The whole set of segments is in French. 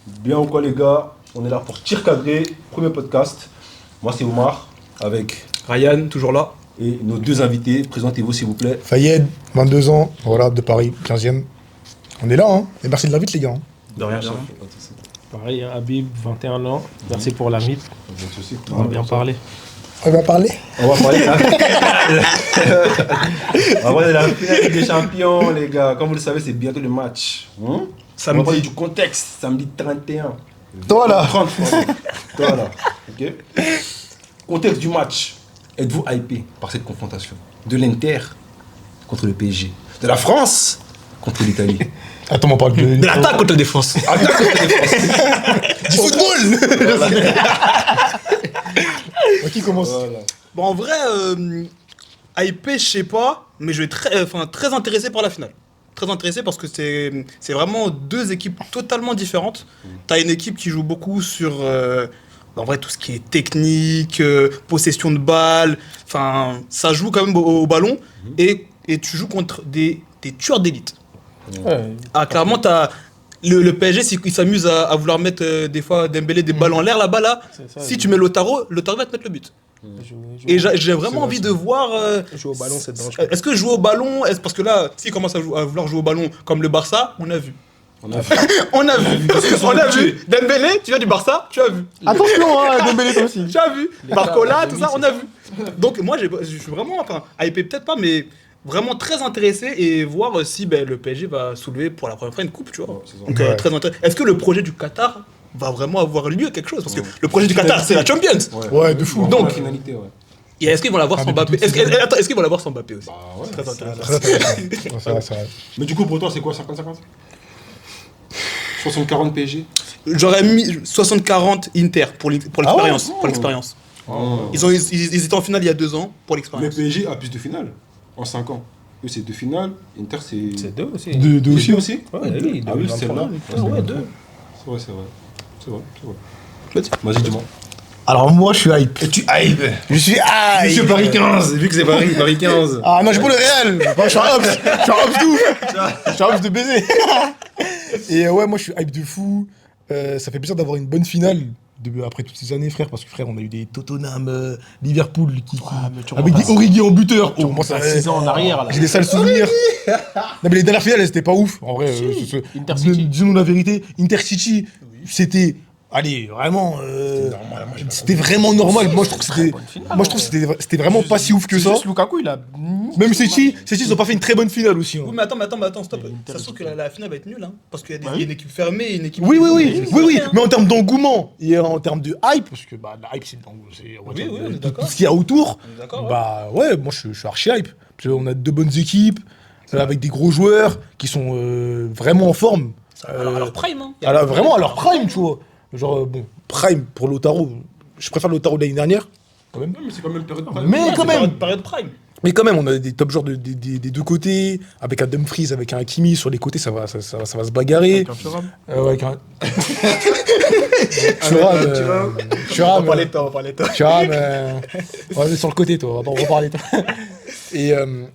Bien ou quoi les gars? On est là pour Tir Cadré, premier podcast. Moi c'est Omar, avec Ryan, toujours là. et nos deux invités. Présentez-vous s'il vous plaît. Fayed, 22 ans, voilà, de Paris, 15e. On est là, hein. Et merci de l'invite, les gars. De rien, chef. Pareil, Habib, 21 ans. Merci pour l'invite. On va bien parler. On va parler. On va parler. On va parler de la finale des champions, les gars. Comme vous le savez, c'est bientôt le match. On va parler du contexte, samedi 31. Toi là. 30, toi là. Ok. Contexte du match. Êtes-vous hypé par cette confrontation? De l'Inter contre le PSG. De la France contre l'Italie. Attends, on parle de l'attaque contre la défense. Attaque contre la défense. du football. Qui commence? Voilà. Bon, en vrai, hypé, je sais pas, mais je vais être très intéressé par la finale. Très intéressé parce que c'est vraiment deux équipes totalement différentes. T'as une équipe qui joue beaucoup sur en vrai tout ce qui est technique, possession de balle, enfin ça joue quand même au ballon et tu joues contre des tueurs d'élite. Ouais. Ah, clairement, t'as le PSG, il s'amuse à vouloir mettre des fois Dembélé des balles en l'air là-bas là. Ça, Si tu mets Lautaro va te mettre le but. Et j'ai vraiment envie de voir. Jouer au ballon, c'est dangereux. Est-ce que jouer au ballon, parce que là, s'il commence à vouloir jouer au ballon comme le Barça, on a vu. On a vu. On a vu. Dembélé, tu viens du Barça, tu as vu. Attention, hein, Dembélé toi aussi. Tu as vu. Barcola, tout ça, on a vu. Donc moi, je suis vraiment, hypé peut-être pas, mais vraiment très intéressé et voir si le PSG va soulever pour la première fois une coupe, tu vois. Donc Ouais. très intéressé. Est-ce que le projet du Qatar va vraiment avoir lieu quelque chose? Parce que le projet du Qatar, c'est la Champions. Ouais, de fou. Donc, la finalité, ouais. Et est-ce qu'ils vont l'avoir sans Mbappé? Est-ce qu'ils vont l'avoir sans Mbappé aussi? Bah ouais. Très intéressant. Très intéressant. Ouais, c'est vrai, c'est vrai. Mais du coup, pour toi, c'est quoi 50-50 60-40 PSG. J'aurais mis 60-40 Inter pour l'expérience. ouais. Pour l'expérience. Oh. Ils étaient en finale il y a 2 ans pour Mais l'expérience. PSG a plus de finales en 5 ans. Eux, c'est 2 finales. Inter, c'est. C'est deux aussi. De aussi aussi. aussi. Ouais, oui, Ah oui, 2023. celle-là. Ouais, deux. C'est vrai, c'est vrai. C'est vrai, c'est vrai. Vas-y, dis-moi. Alors moi, je suis hype. Et tu hype. Je suis hype. Monsieur Paris 15, vu que c'est Paris 15. Ah non, j'ai pas le Real. Je suis un Hobbs. Je suis un Hobbs de ouf. Je suis un Hobbs de baiser. Et ouais, moi, je suis hype de fou. Ça fait plaisir d'avoir une bonne finale après toutes ces années, frère, parce que frère, on a eu des Tottenham, Liverpool, avec des Origi en buteur. Oh, moi, ça 6 ans en arrière, là. j'ai des sales souvenirs. Non, mais les dernières finales, elles étaient pas ouf. En vrai, Intercity. disons la vérité, Intercity, c'était. Allez, vraiment. C'était vraiment normal. Moi, je trouve que c'était vraiment pas si ouf que ça. Juste Lukaku, il a. Même City, ils ont pas fait une très bonne finale aussi. hein. Oui, mais attends, stop. Ça se trouve que la finale va être nulle, hein, parce qu'il y a une équipe fermée et une équipe. Oui. Mais en termes d'engouement et en termes de hype, parce que la hype, c'est on est tout d'accord. ce qu'il y a autour. On est d'accord, ouais. Bah ouais, moi je suis archi hype. Parce qu'on a deux bonnes équipes, avec des gros joueurs qui sont vraiment en forme. À leur prime, hein. Vraiment à leur prime, tu vois. Genre, bon, prime pour Lautaro. Je préfère Lautaro de l'année dernière, quand même. Non, mais c'est quand même période prime. Mais Ouais, quand c'est même. période prime. Mais quand même, on a des top joueurs des deux côtés, avec un Dumfries, avec un Hakimi sur les côtés, ça va se bagarrer. Ouais, avec un. On va parler de toi. Thuram, on va aller sur le côté, toi, on va parler toi. Et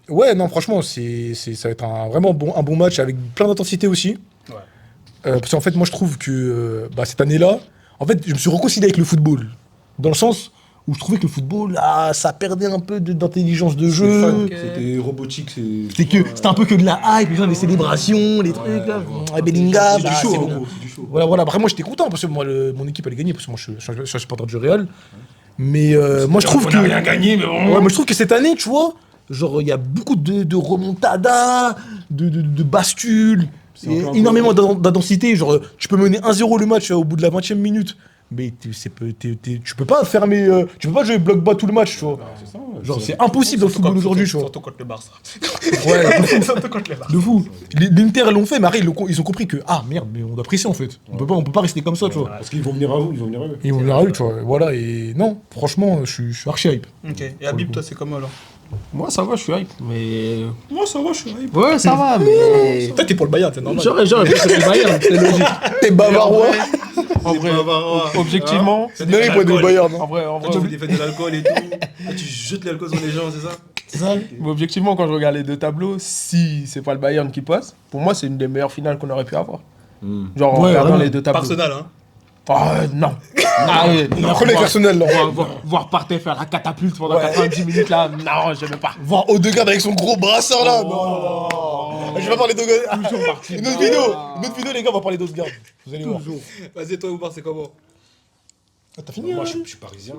ouais, non, franchement, ça va être un bon match avec plein d'intensité aussi. Ouais. Parce qu'en fait, moi, je trouve que cette année-là, en fait, je me suis réconcilié avec le football. Dans le sens où je trouvais que le football, ça perdait un peu d'intelligence de jeu. C'était robotique. C'était un peu que de la hype, les célébrations, les trucs là. Bellingham, C'est du c'est show, en bon. gros. C'est du show. Voilà. Après, moi, j'étais content parce que mon équipe allait gagner parce que moi, je suis un supporter du Real. Mais moi, je trouve que. On a rien gagné, mais bon. Ouais, moi, je trouve que cette année, tu vois, genre, il y a beaucoup de remontadas, de bascules, et énormément d'intensité. Genre, tu peux mener 1-0 le match au bout de la 20e minute. Mais tu peux pas fermer. Tu peux pas jouer bloc bas tout le match, tu vois. C'est ça, Genre, c'est impossible dans le football aujourd'hui, tu vois. Surtout contre le Barça. Ouais, Surtout contre le Barça. de fou. L'Inter, ils l'ont fait, mais après, ils ont compris que, merde, mais on doit presser en fait. On peut pas rester comme ça, tu vois. Parce qu'ils vont venir à vous, ils vont venir à eux. Ils vont venir à eux, tu vois. Voilà, et non, franchement, je suis archi hype. Ok. Et Habib, toi, c'est comment alors? Moi, ça va, je suis hype. Mais. Moi, ça va, je suis hype. Ouais, ça va, mais. Toi, t'es pour le Bayern, c'est normal. J'aurais fait le Bayern, c'est logique. T'es bavarois. En vrai, objectivement. C'est mérite pour être Bayern. En vrai, Tu fais des fêtes de l'alcool et tout. Et tu jettes l'alcool sur les gens, c'est ça? c'est ça. Mais objectivement, quand je regarde les deux tableaux, si c'est pas le Bayern qui passe, pour moi, c'est une des meilleures finales qu'on aurait pu avoir. Genre en Ouais, regardant vraiment. les deux tableaux. Arsenal, hein. Non. Ah, ouais. On a un problème personnel, là. Voir Partey faire la catapulte pendant 90 minutes là, non, je n'aime pas. Voir Odegaard avec son gros brassard là. Non. Je vais pas parler d'Odegaard. Toujours parti. Une autre vidéo, les gars, on va parler d'Odegaard. Vous allez voir. Vas-y, toi, Oumar, c'est comment? Ah, t'as fini? Moi, hein je suis parisien.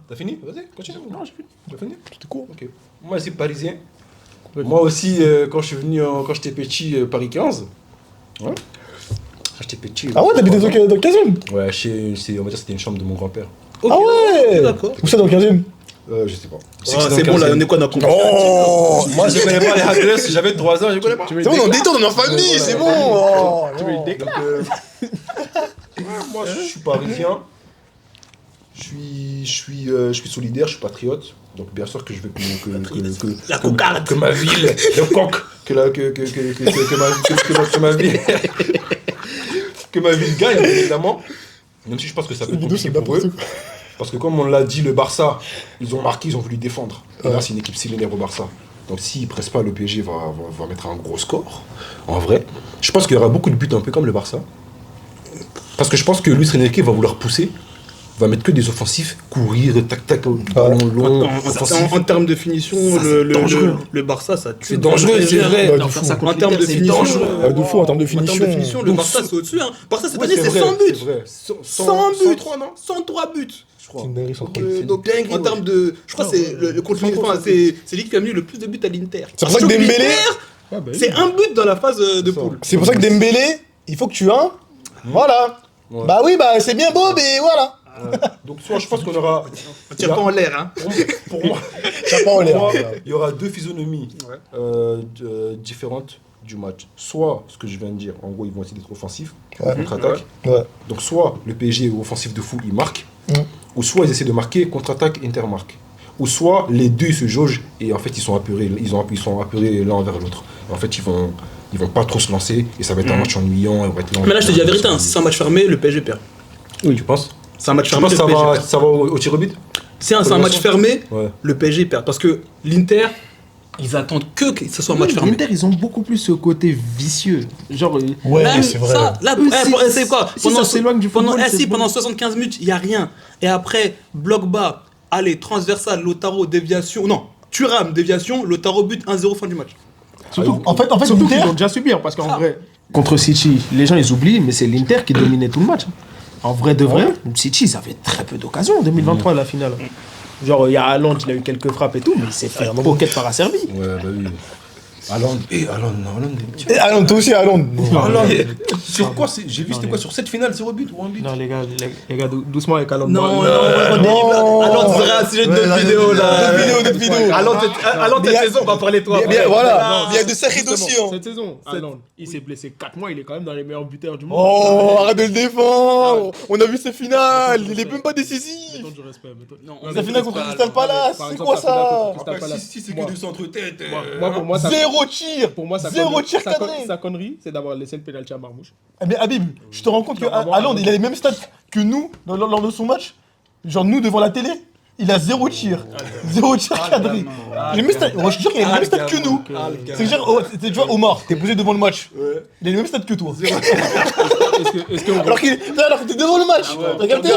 T'as fini? Vas-y, continue. Non, j'ai fini. T'as fini? C'était court. Ok. Moi, c'est parisien. Moi aussi, quand je suis venu, quand j'étais petit, Paris 15. Ouais. Quand j'étais petit. Ah ouais, t'habitais dans le 15ème? Ouais, on va dire c'était une chambre de mon grand-père. Ah ouais. D'accord. Où ça dans le 15ème? Je sais pas. C'est bon, là, on est quoi, on a compris. Oh. Moi, je connais pas les hackers. J'avais 3 ans, je connais pas. C'est bon, on détend dans ma famille, c'est bon. Oh, Tu veux une déc? Donc, moi, je suis parisien. Je suis solidaire, je suis patriote. Donc, bien sûr que je veux La cocarde. que ma ville, le coq, que ma ville gagne, bien évidemment. Même si je pense que ça peut être compliqué pour eux. Parce que comme on l'a dit, le Barça, ils ont marqué, ils ont voulu défendre. Et là, c'est une équipe sélénaire au Barça. Donc s'ils ne pressent pas, le PSG va mettre un gros score. En vrai, je pense qu'il y aura beaucoup de buts, un peu comme le Barça. Parce que je pense que Luis Enrique va vouloir pousser, va mettre que des offensifs, courir, tac-tac, ballon long, offensif. En termes de finition, Ça, c'est dangereux. le Barça, ça tue. C'est dangereux, c'est vrai. Ouais, Non, de faire fou. ça contre En termes de l'Inter, c'est finition, dangereux. De fou en termes de En termes de finition. finition, le Donc, Barça, c'est au-dessus. Hein. Barça, cette Ouais, année, c'est 100 buts. C'est vrai. 100 buts. 103, non 103 buts. Je crois. C'est une dinguerie, 103. Donc, en termes de. Je crois que c'est le contre enfin, c'est lui qui a mis le plus de buts à l'Inter. C'est pour ça que Sauf Dembélé- l'Inter, c'est un but dans la phase de poule. C'est pour ça que Dembélé, il faut que tu aies. Voilà. Ouais. Bah oui, bah c'est bien beau, mais voilà. Donc soit je pense qu'on aura... On tire pas en l'air, hein. Pour moi, Ça prend en l'air. pour moi, il y aura deux physionomies différentes du match. Soit ce que je viens de dire, en gros ils vont essayer d'être offensifs, Ouais. contre-attaque. Ouais. Donc soit le PSG est offensif de fou, il marque, Mm. ou soit ils essaient de marquer, contre-attaque, Inter marque. Ou soit les deux ils se jaugent et en fait ils sont apeurés l'un envers l'autre. En fait ils vont pas trop se lancer et ça va être un match ennuyant. Mais là, je te dis la vérité, hein, si c'est un match fermé, le PSG perd. Oui, tu penses? C'est un match Tu fermé, penses le que PSG perd. ça va au tir au but? C'est un match fermé, Ouais. le PSG perd. Parce que l'Inter, ils attendent que ce soit un match fermé. L'Inter, ils ont beaucoup plus ce côté vicieux. Genre, Ouais, Là, c'est vrai. ça, là, Eux, c'est quoi si ça s'éloigne du football, c'est bon. pendant 75 minutes, il n'y a rien. Et après, bloc bas, allez, transversal, Lautaro, déviation. Non, Thuram, déviation, Lautaro, but, 1-0, fin du match. Surtout, en fait, surtout qu'ils l'Inter. vont déjà subir parce qu'en vrai, contre City, les gens ils oublient, mais c'est l'Inter qui dominait tout le match. En vrai de vrai, City, ils avaient très peu d'occasions en 2023 à la finale. Genre, il y a Haaland, il a eu quelques frappes et tout, mais il s'est fait un pocket par Acerbi. Ouais, bah oui. Haaland, Et Haaland, toi aussi, Haaland. Sur quoi j'ai vu, c'était quoi? Sur cette finale, 0 but ou 1 but? Non, les gars, doucement avec Haaland. Non, non. Haaland serait un sujet de notre vidéo là. D'autres vidéos. Haaland, Mais cette y a- saison, on va parler de toi. Bien, voilà. Non, Il y a de sacrés Justement, dossiers. Hein. Cette saison, Haaland, il s'est blessé 4 mois, il est quand même dans les meilleurs buteurs du monde. Oh, arrête de le défendre. On a vu ses finales. Il est même pas décisif. Mettons du respect. Non, La finale contre Crystal Palace, Par c'est exemple, quoi la finale ça? contre Crystal Après, Palace. si c'est Moi- que du centre-tête. Moi, pour moi, ça, Zéro tir. pour moi, Zéro tir sa cadré. connerie, c'est d'avoir laissé le pénalty à Marmouche. Mais Habib, je te rends compte que Normalement, Haaland, il a les mêmes stats que nous lors de son match. Genre nous devant la télé, il a zéro tir. Zéro tir cadré. Les mêmes stats, je te jure qu'il a les mêmes stats que nous. C'est genre, tu vois, Omar, t'es posé devant le match. Il a les mêmes stats que toi. Est-ce qu'on Alors que t'es devant le match. T'as capté?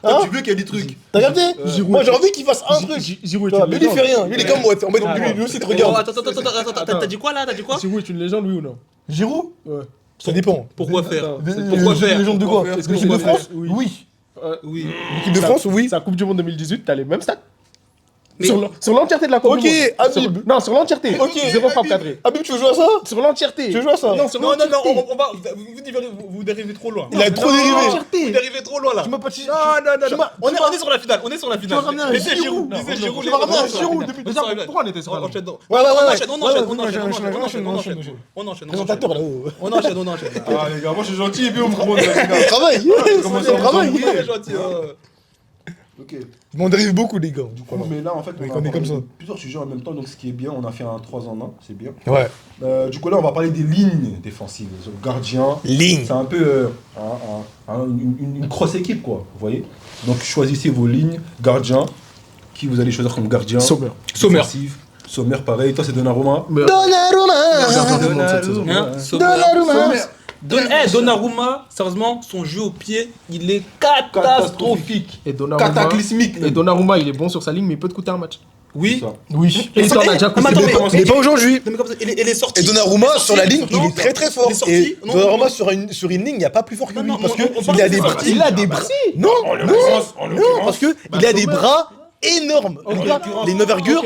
Hein? Tu veux qu'il y ait des trucs? T'as capté? Moi j'ai envie qu'il fasse un truc. Giroud Tu vois, mais lui il fait rien. Lui il est comme moi. En mode, lui aussi te Oh, regarde. attends, t'as dit quoi là? T'as dit quoi? Giroud est une légende, oui ou non? Giroud? Ouais. Ça dépend. Pourquoi faire? Attends, Pourquoi faire? Les gens de quoi? Est-ce que L'équipe de pourquoi France? faire? Oui. Oui. Oui. L'équipe de France, oui. Sa Coupe du Monde 2018, t'as les mêmes stats. Mais- Sur l'entièreté de la Coupe Ok, du Monde. Habib. Non, sur l'entièreté. Ok, Zéro frappe Habib. cadrée. Habib, tu veux jouer à ça? Sur l'entièreté. Tu veux jouer à ça? Non, sur Non, l'entièreté. on va. Vous dérivez trop loin. Il a trop Non, dérivé. Vous dérivez trop loin là. Tu m'as pas Non, non. On est sur la finale. On est sur la Tu finale. m'as ramené un Laissez Giroud. Laissez Giroud. Tu m'as ramené un Giroud depuis Mais ça, pourquoi on était sur la Enchaîne donc. Ouais. On enchaîne. Présentateur là-haut. On enchaîne. Ah les gars, moi je suis gentil et puis on me prend. Travail. Comment Travail. Très gentil. Ok. Mais on dérive beaucoup, les gars. Du coup, Mais là en fait, Oui, on qu'on est a comme ça. plusieurs sujets en même temps, donc ce qui est bien, on a fait un 3 en 1, c'est bien. Ouais. Du coup là, on va parler des lignes défensives. Le gardien, Ligne. c'est un peu une cross équipe quoi, vous voyez. Donc choisissez vos lignes, gardien. Qui vous allez choisir comme gardien? Sommer. Défensif. Sommer pareil, toi c'est Donnarumma. Donnarumma. Hein? Donnarumma. Donnarumma, sérieusement, son jeu au pied, il est catastrophique. Et Donnarumma, Cataclysmique. il est bon sur sa ligne, mais il peut te coûter un match. Oui. Oui. Et il t'en a déjà coûté. Mais pas aujourd'hui. Non, mais comme ça, il est sorti. Et Donnarumma, Il est sur la sorti. ligne, il Non, est très très fort. il est sorti. Et Non, Donnarumma, non. sur une ligne, il n'y a pas plus fort que lui. Non, Parce on parle qu'il a de des bras. sortie. Il a des bras. Non, parce qu'il a des bras énormes. Les 9 envergures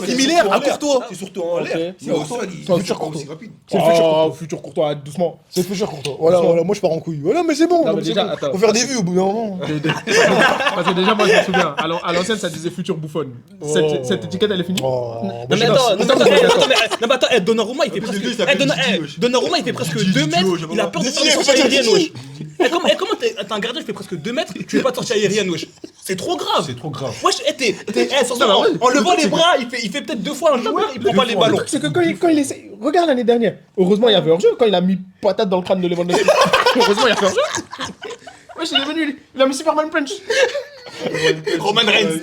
similaires à Courtois. C'est surtout en l'air. C'est au sol, il c'est est futur pas Courtois. aussi rapide. C'est le futur Courtois. Futur Courtois, doucement. C'est le futur Courtois. Voilà, moi je pars en couille. Voilà, mais c'est bon. Non, mais c'est déjà, bon. attends. Faut faire des vues au bout d'un moment. Parce que déjà, moi, je me souviens, à l'ancienne, ça disait futur bouffonne. Cette étiquette, elle est finie. Oh, Non mais attends, Donnarumma il fait presque. il s'appelle Didi, wesh. Donnarumma il fait presque Didi, 2 mètres. Didi, Il a peur de Didi, faire faut sortie dire aérienne, Didi. wesh. Comment t'es un gardien qui fait presque 2 mètres, tu fais pas de sortie aérienne, wesh. C'est trop grave. C'est trop grave. Wesh, en levant les bras, il fait peut-être 2 fois un joueur, il prend pas les ballons. C'est que quand il essaie. Regarde l'année dernière. Heureusement, il y avait hors-jeu quand il a mis patate dans le crâne de Lewandowski. Heureusement, il y a fait hors-jeu. Wesh, il est venu, il a mis Superman Punch. Roman Reigns.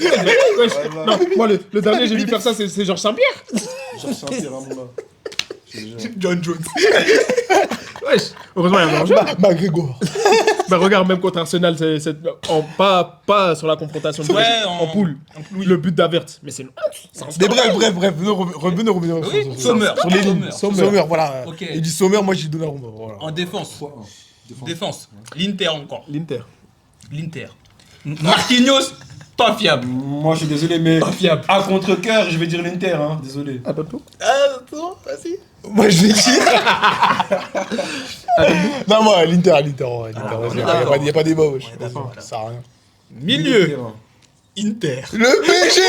Wesh, non, moi, le dernier, j'ai vu faire ça, c'est Georges Saint-Pierre. John Jones. Wesh, heureusement, il y avait hors-jeu. McGregor. Bah, regarde, même contre Arsenal, pas sur la confrontation de Ouais, en poule. Le but d'Avert. Mais c'est une honte. Mais bref, venez revenir Oui, Sommer. sur les lignes. Sommer, voilà. Ok. Il dit Sommer, moi j'ai Donnarumma. Voilà. En défense. Défense. L'Inter encore. L'Inter. L'Inter. Marquinhos, pas fiable. Moi, je suis désolé, mais fiable. à contre-cœur, je vais dire l'Inter, hein. Désolé. Ah, pas tout. Non, vas-y. Moi je vais dire. Non, moi, l'Inter. Ouais, il n'y a pas débat, wesh. Ça sert à rien. Milieu. Inter. Le PSG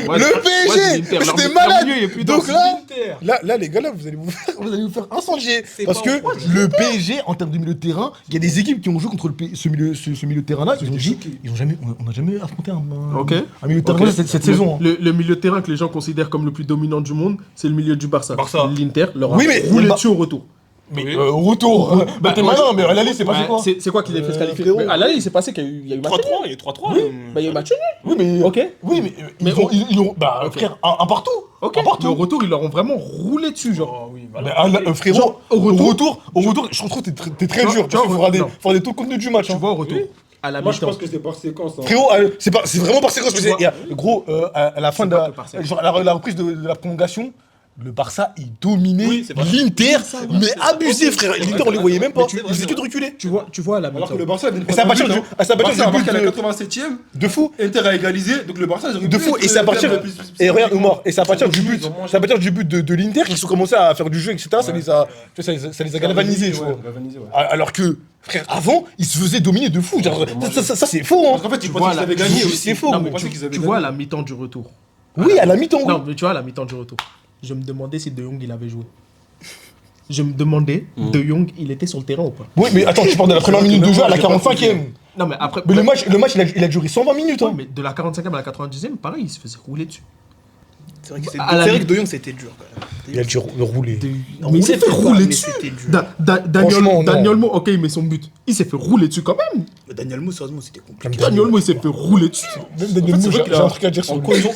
Ouais, Le ouais, PSG l'Inter, leur C'était milieu, malade il est plus Donc dans là, les gars, là, vous allez vous faire incendier. C'est Parce pas que le PSG, en termes de milieu de terrain, il y a des équipes qui ont joué contre ce milieu de terrain-là, ils ont dit, on n'a jamais affronté un milieu de terrain cette saison. Le milieu de terrain que les gens considèrent comme le plus dominant du monde, c'est le milieu du Barça. L'Inter leur a Oui, mais- roulé dessus au retour. Mais au retour, t'es malin, mais à l'aller, c'est passé quoi C'est quoi qui les fait se qualifier? frérot. Mais à l'aller, il s'est passé qu'il y a eu match nul. 3-3, il est 3-3. Bah, il y a eu match nul. Oui, mais. Ok. Oui, mais Mais ils ont. Bah, frère, un partout. Ok. Un Mais au partout. retour, ils leur ont vraiment roulé dessus, genre. Mais frérot, Genre, au retour, je trouve que t'es très Tu vois, dur. tu vois, Il faudra non. des taux de contenu du match. Tu vois, au retour. À la Moi, je mi-temps. pense que c'est par séquence. hein. Frérot, c'est vraiment par séquence. Tu vois. Gros, à la fin de pas que par séquence. genre, la reprise de la prolongation, le Barça, il dominait Oui, c'est vrai. l'Inter, mais abusé, frère. L'Inter, on les voyait même pas. Mais Ils faisaient que de reculer. Tu vois à la Alors mi-temps. que le Barça avait une Et c'est à partir première du- but, à sa partir Barça a du marqué à la but 87ème, De fou. Inter a égalisé, donc le Barça, ils auraient De pu fou. être Et c'est à partir le de. plus- Et regarde, Omar. Et c'est à partir du Ils but. ont mangé. C'est à partir du but de l'Inter qu'ils ont commencé à faire du jeu, etc. Ça les a. Tu vois, ça les a galvanisés, tu Ouais, vois. galvanisé, ouais. Alors que, frère, avant, ils se faisaient dominer de fou. Genre, ça, c'est faux, hein. Parce qu'en fait, tu vois, pensais qu'ils là, avaient gagné c'est aussi. faux. Non, mais Je pensais qu'ils avaient tu vois à gagné. la mi-temps du retour. Oui, à la mi-temps, oui. Non, mais tu vois à la mi-temps du retour. Je me demandais si De Jong il avait joué. Je me demandais, De Jong, il était sur le terrain ou pas? Oui, mais attends, tu parles de la première minute de jeu à la 45e. Non, mais après. Mais le match, il a duré 120 minutes, Ouais, hein. mais de la 45e à la 90e, pareil, il se faisait rouler dessus. C'est vrai que À la De Jong, c'était dur quand même. Il a dû le rouler. Mais il s'est fait rouler mais dessus. c'était dur. Franchement, non. Daniel Mo, ok, il met son but. Il s'est fait rouler dessus quand même. Mais Daniel Mo, sérieusement, c'était compliqué. Daniel Mo, il s'est fait rouler dessus. Même Daniel Mo, j'ai un truc à dire sur En lui. cohésion,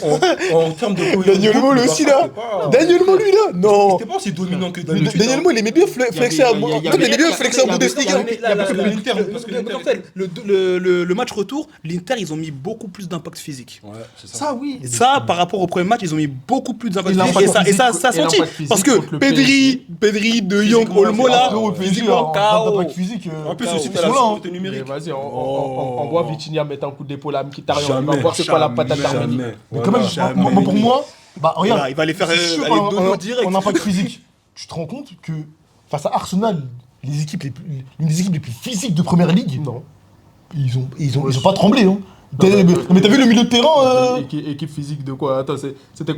en termes de cohésion. Daniel Mo, lui aussi, là. Daniel Mo, lui, là. Non. C'était pas aussi dominant que Mais Daniel Daniel Mo, il aimait bien flexer à. il y avait- Il aimait bien flexer en Bundesliga. parce que l'Inter, parce que Comme ça, le match retour, l'Inter, ils ont mis beaucoup plus d'impact physique. Ouais, c'est ça. Ça, oui. Et ça, par rapport au premier match, ils ont mis beaucoup plus d'impact Et physique. l'impact Et ça physique- a et senti. l'impact physique Parce que contre le Pedri, De Jong, Olmo, là, Frérot, le PSG, physiquement, en termes KO. d'impact physique. En plus, KO. aussi, Ils t'as sont la là, hein. sûreté Mais numérique. vas-y, on voit Vitinha mettre un coup d'épaule à Mkhitaryan. On va Jamais, voir c'est quoi la patate d'Arménie. jamais. Mais quand même, Voilà. moi, pour moi, bah regarde, Voilà, il va les faire c'est sûr, aller dos direct. en impact physique. Tu te rends compte que face à Arsenal, l'une des équipes les plus physiques de première ligue, Non. ils ont pas tremblé. Hein. Mais t'as vu le milieu de terrain Équipe physique de quoi? Attends, c'était.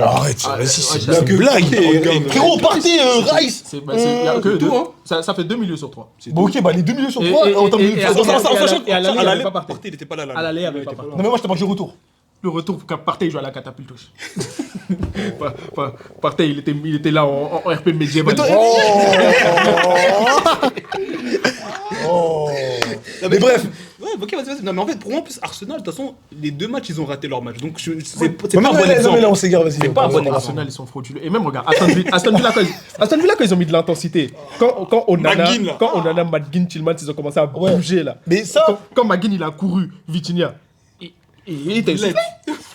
Arrête, Ah, vas-y, ouais, c'est ouais, une blague. Frérot, partez, Rice. Il y a que tout, deux. hein. Ça fait 2 milieux sur 3. Bon, ok, bah les 2 milieux sur Et- 3 et- en termes et- de. et- Attends, et- attends, et- attends, et à l'aller, il avait pas Partey, parté. il était pas là. À l'aller, il avait pas Non, parté. mais moi, je te parle du retour. Le retour, quand Partey il jouait à la catapulte. Partey, il était là en RP médiéval. Oh Mais bref. Ouais, ok, vas-y. Non, mais en fait, pour moi, en plus, Arsenal, de toute façon, les 2 matchs, ils ont raté leur match. Donc, c'est Mais pas un bon non, mais exemple. là, on s'égare, vas-y. C'est pas un bon exemple. Arsenal, ils sont frauduleux. Et même, regarde, Aston Villa, quand ils ont mis de l'intensité, quand McGinn, là. Onana, McGinn, Tillmans, ils ont commencé à bouger, là. Mais ça. Quand McGinn, il a couru, Vitinha, il était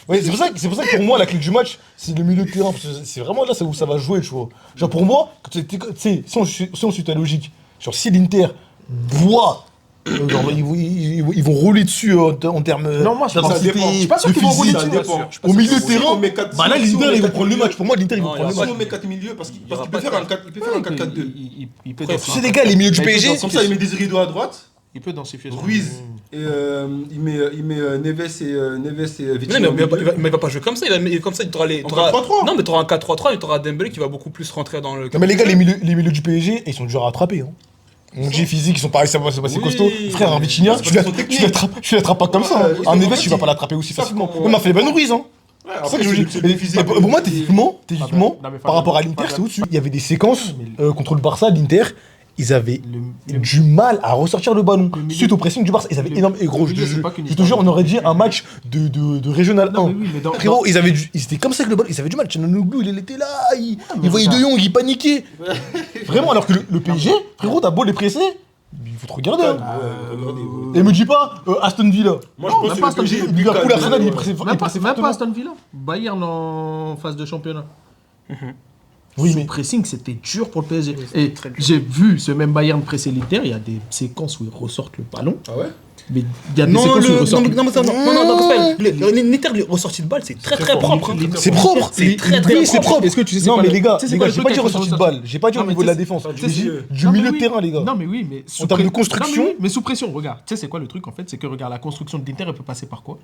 Ouais, c'est pour ça que pour moi, la clé du match, c'est le milieu de terrain. Parce que c'est vraiment là où ça va jouer, tu vois. Genre, pour moi, tu sais, si on suit ta logique, genre, si l'Inter boit. Genre, ils vont rouler dessus en termes. Non, moi, je pense d'intensité, que ça dépend. Je suis pas sûr de qu'ils vont rouler physique. dessus. Au milieu de terrain, on met quatre- bah là, si on l'Inter, met ils vont quatre prendre le milieux. match. Pour moi, l'Inter, ils vont Non, prendre le Si match. on met 4 milieux, parce qu'il aura peut pas faire de- un 4-4-2. Il peut Tu sais, les gars, les milieux du PSG. Comme ça, il met des rideaux à droite. Il peut densifier. Ruiz, et il met Neves et Vitinha. Non, mais il va pas jouer comme ça. Comme ça, tu auras les. En 4-3-3. Non, mais tu auras un 4-3-3 et tu auras Dembélé qui va beaucoup plus rentrer dans le. Non, mais les gars, les milieux du PSG, ils sont durs à rattraper. Hein. On dit physique, ils sont pareils, c'est Oui. costaud. Frère, un Vitinha, C'est parce qu'ils sont techniques. tu l'attrapes pas comme ça. Ouais, Hein. ils Un sont Neves, pas tu vas petits. pas l'attraper aussi Ils savent facilement. comment- On a fait les bonnes Ruiz. Hein. Ouais, C'est ça que après, je veux c'est dire. le physique. Pour moi, techniquement, Non, mais par rapport à l'Inter, c'est au-dessus. Il y avait des séquences contre le Barça, l'Inter. Ils avaient du mal à ressortir le ballon suite au pressing du Barça. Ils avaient énormément. Et gros, je te jure, on aurait dit un match de Régional 1. Non, mais oui, mais Frérot, ils étaient comme ça avec le ballon. Ils avaient du mal. Tchananoglou, il était là. Il voyait regarde. De Jong, il paniquait. Vraiment, alors que le PSG, frérot, t'as beau les presser, il faut te regarder. hein. Et me dis pas Aston Villa. Moi, Non, je même pense pas que le PSG, Aston Liverpool, Arsenal, il ouais. est pressé Même pas fortement. Aston Villa. Bayern en phase de championnat. Oui, Son mais. pressing, c'était dur pour le PSG. Et j'ai vu ce même Bayern presser l'Inter. Il y a des séquences où ils ressortent le ballon. Ah ouais? Mais il y a des Non, séquences où ils non, ressortent. l'Inter, les ressorties de balle, c'est très très propre. hein. C'est propre. C'est très Oui, c'est propre. propre. Est-ce que tu sais Non, quoi mais le- les gars, tu sais c'est quoi le j'ai truc pas dit avec ressortie de ressorti balle. J'ai pas dit au Non, mais niveau de la tu sais- défense. tu J'ai sais, dit du Non, mais milieu de oui. terrain, les gars. Non, mais oui, mais En termes de construction. Non, mais sous pression, regarde. Tu sais, c'est quoi le truc en fait? C'est que regarde, la construction de l'Inter, elle peut passer par quoi?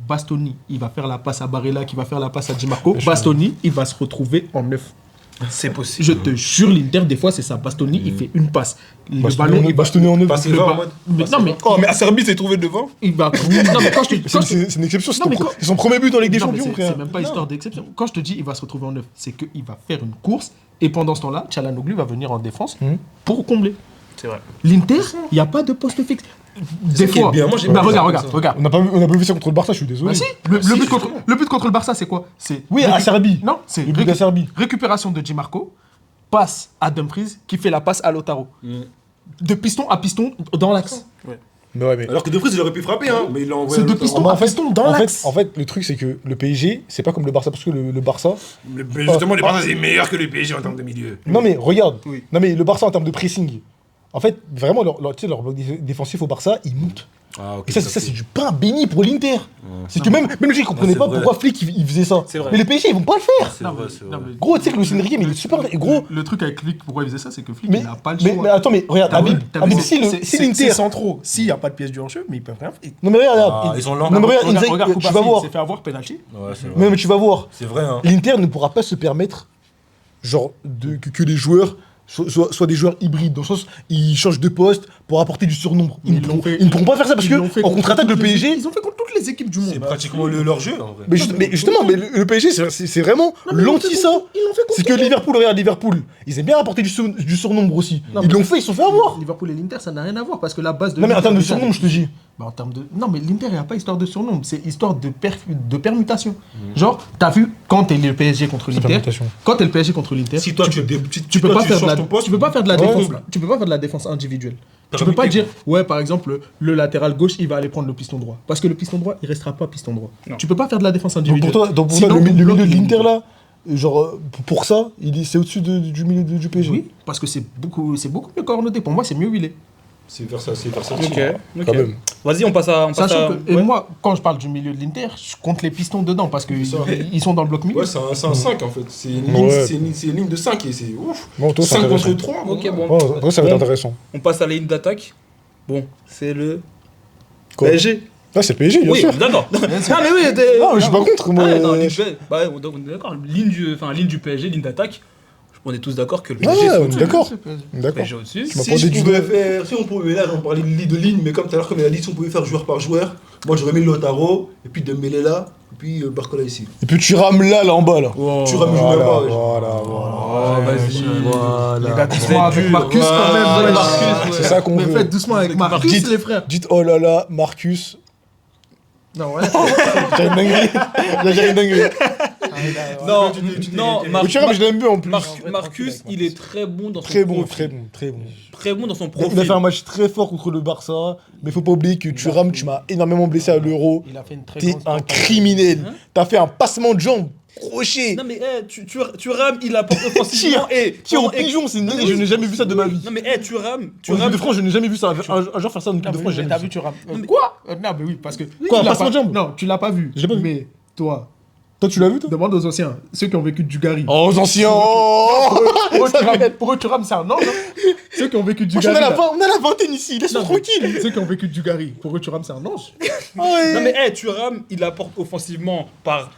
Bastoni, il va faire la passe à Barella, qui va faire la passe à Di Marco. Bastoni, il va se retrouver en neuf. C'est possible. Je te jure, l'Inter, des fois, c'est ça. Bastoni, il fait une passe. Le ballon, il va. bastonné en neuf. Passer le 20 en ba- mode. Mais non, mais Oh, mais Acerbi s'est trouvé devant. il va. Non, mais quand je te quand je- C'est une exception, Non, mais quand- c'est son premier but dans la Ligue des Non, mais Champions, c'est frère. même pas histoire d'exception. Quand je te dis il va se retrouver en neuf, c'est qu'il va faire une course et pendant ce temps-là, Tchalanoglu va venir en défense pour combler. C'est vrai. L'Inter, il n'y a pas de poste fixe. Des qui est fois. bien. Moi, j'ai Bah, pas vu ça regarde. comme On a pas vu ça contre le Barça, je suis désolé. Bah si, le but contre le Barça, c'est quoi? C'est Oui, à Serbie. Non, c'est Le but de la Serbie. récupération de Di Marco, passe à Dumfries qui fait la passe à Lautaro. De piston à piston dans l'axe. Mais ouais, mais. Alors que De Vries, il aurait pu frapper, hein. Mais il l'a envoyé. C'est à de l'autre. piston Bah, à piston dans l'axe. En fait, le truc, c'est que le PSG, c'est pas comme le Barça, parce que le Barça. Mais justement, les Barça, c'est meilleur que le PSG en termes de milieu. Non, mais regarde. Oui. Non, mais le Barça, en termes de pressing, en fait, vraiment, tu sais, leur bloc défensif au Barça, il monte. Ah, ok. Et ça, c'est du pain béni pour l'Inter. C'est que même lui, il comprenait c'est pas vrai. pourquoi Flick il faisait ça. C'est vrai. Mais les PSG, ils vont pas le faire. C'est vrai, c'est vrai. Gros, tu sais que le Enrique, mais il est super. Gros, Le truc avec Flick, pourquoi il faisait ça, c'est que Flick, mais, il n'a pas le mais, choix. mais attends, mais regarde, T'as vu- Habib, t'as vu, Habib, c'est- si c'est l'Inter. centraux. S'il n'y a pas de pièce du hors-jeu, mais ils peuvent rien faire. Non, mais regarde, Ah, ils ont non, mais regarde, Regarde, Inzaghi, regarde tu vas Koubafi, voir. il s'est fait avoir penalty. Ouais, c'est vrai. Mais tu vas voir. C'est vrai, hein. L'Inter ne pourra pas se permettre, genre, que les joueurs soient des joueurs hybrides, dans le sens ils changent de poste pour apporter du surnombre. Mais ils l'ont fait. Ils ne pourront pas faire ça parce Ils l'ont fait que en contre contre-attaque, le toutes les- PSG. Ils ont fait contre toutes les équipes du monde. C'est pratiquement leur jeu, en vrai. Mais justement, mais le PSG, c'est vraiment mais ils l'ont l'anti fait ça. contre- ils l'ont fait contre C'est que Liverpool, regarde Liverpool, ils aiment bien apporter du surnombre aussi. Non, Ils mais- l'ont fait, ils se sont fait avoir. Liverpool et l'Inter, ça n'a rien à voir parce que la base de. Non, mais en termes de déjà- surnombre, je te dis. Bah, en termes de. Non, mais l'Inter, il n'y a pas histoire de surnombre, c'est histoire de permutation. Genre, t'as vu, quand t'es le PSG contre l'Inter. permutation. Quand t'es le PSG contre l'Inter. Si toi, tu tu peux pas faire de la, ton poste, tu peux pas faire de la Ouais. défense. Tu peux pas faire de la défense individuelle. Tu peux pas dire, ouais, par exemple, le latéral gauche, il va aller prendre le piston droit. Parce que le piston droit, il restera pas piston droit. Non. Tu peux pas faire de la défense Donc individuelle. pour toi, Sinon, le ton milieu bloc, de il- l'Inter là, genre pour ça, c'est au-dessus du milieu du PSG. Oui, parce que c'est beaucoup mieux coordonné. Pour moi, c'est mieux huilé. C'est vers ça, c'est vers ça. Ok. Quand même. Vas-y, on passe à. Sachant que, et ouais. moi, quand je parle du milieu de l'Inter, je compte les pistons dedans parce qu'ils ça. ils sont dans le bloc milieu. Ouais, c'est un 5 en fait. C'est une Ouais. ligne de 5 et c'est ouf. Bon, toi, c'est 5 contre intéressant. 3. Ok, bon. Ouais, après, ça va être Bon. intéressant. On passe à la ligne d'attaque. Bon, c'est le Quoi PSG. Ah, c'est PSG, bien Oui, sûr. d'accord. Ah, mais oui, Non, mais je suis pas contre, moi. Ah, non, ligne PSG. Bah, ouais, on est d'accord. Ligne du PSG, ligne d'attaque. On est tous d'accord que le Ouais, PSG est on est au-dessus. d'accord. Le D'accord. PSG au-dessus. Tu m'as Si posé je du pouvais doigt. faire, si on pouvait, là on parlait de ligne, mais comme tout à l'heure, comme il a dit, si on pouvait faire joueur par joueur, moi j'aurais mis Lautaro, et puis Dembélé là, Et puis Barcola ici. Et puis tu rames là en bas là. Tu rames Voilà, même pas. voilà. Oh, vas-y. Voilà. Les gars, doucement avec Marcus quand même. Ouais. Marcus, C'est ça qu'on Mais veut. faites doucement avec Marcus, Dites- les frères. Dites oh là là, Marcus. Non, ouais. J'ai une dinguerie. J'ai une dinguerie. Non, non, Mais tu rames, je l'aime bien en plus. Marcus, il est très bon dans son Très bon, profil. très bon, très bon. Très bon dans son Il a profil. fait un match très fort contre le Barça, mais faut pas oublier que Thuram, tu m'as énormément blessé à l'Euro. Il a fait une très T'es grande un campagne. criminel. Hein T'as fait un passement de jambe. Crochet. Non mais tu rames, il apporte offensivement et Tire au pigeon, c'est une dinguerie, je n'ai jamais vu ça de ma vie. Non mais tu rames, En équipe de France, je n'ai jamais vu ça. Un joueur faire ça en équipe Non, de mais France, oui, j'ai mais t'as jamais vu, vu ça. tu rames. Quoi Non, mais oui, parce que. Quoi, un tu l'as passement pas- de jambe Non, tu l'as pas vu. Je l'ai pas vu. Mais toi, Toi, tu l'as vu, toi demande aux anciens, ceux qui ont vécu du Gary. Oh, aux anciens. Oh, Pour eux, tu rames, c'est un ange. hein. Ceux qui ont vécu du Franchement, Gary. on a la vingtaine ici, laisse-nous tranquille. Ceux qui ont vécu du Gary, pour eux, tu rames, c'est un ange. Non mais tu rames, il apporte offensivement par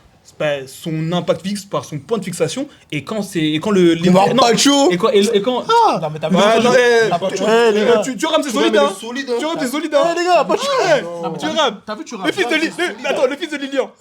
son impact fixe, par son point de fixation et quand le Il va non, pas chaud. et quand Non, mais t'as vu. Ah, non, les gars. tu rames, c'est solide hein. Tu rames, c'est solide hein. Les gars, pas chaud. Tu rames. T'as vu, tu rames. Le fils de Lilian. Attends, le fils de Lilian.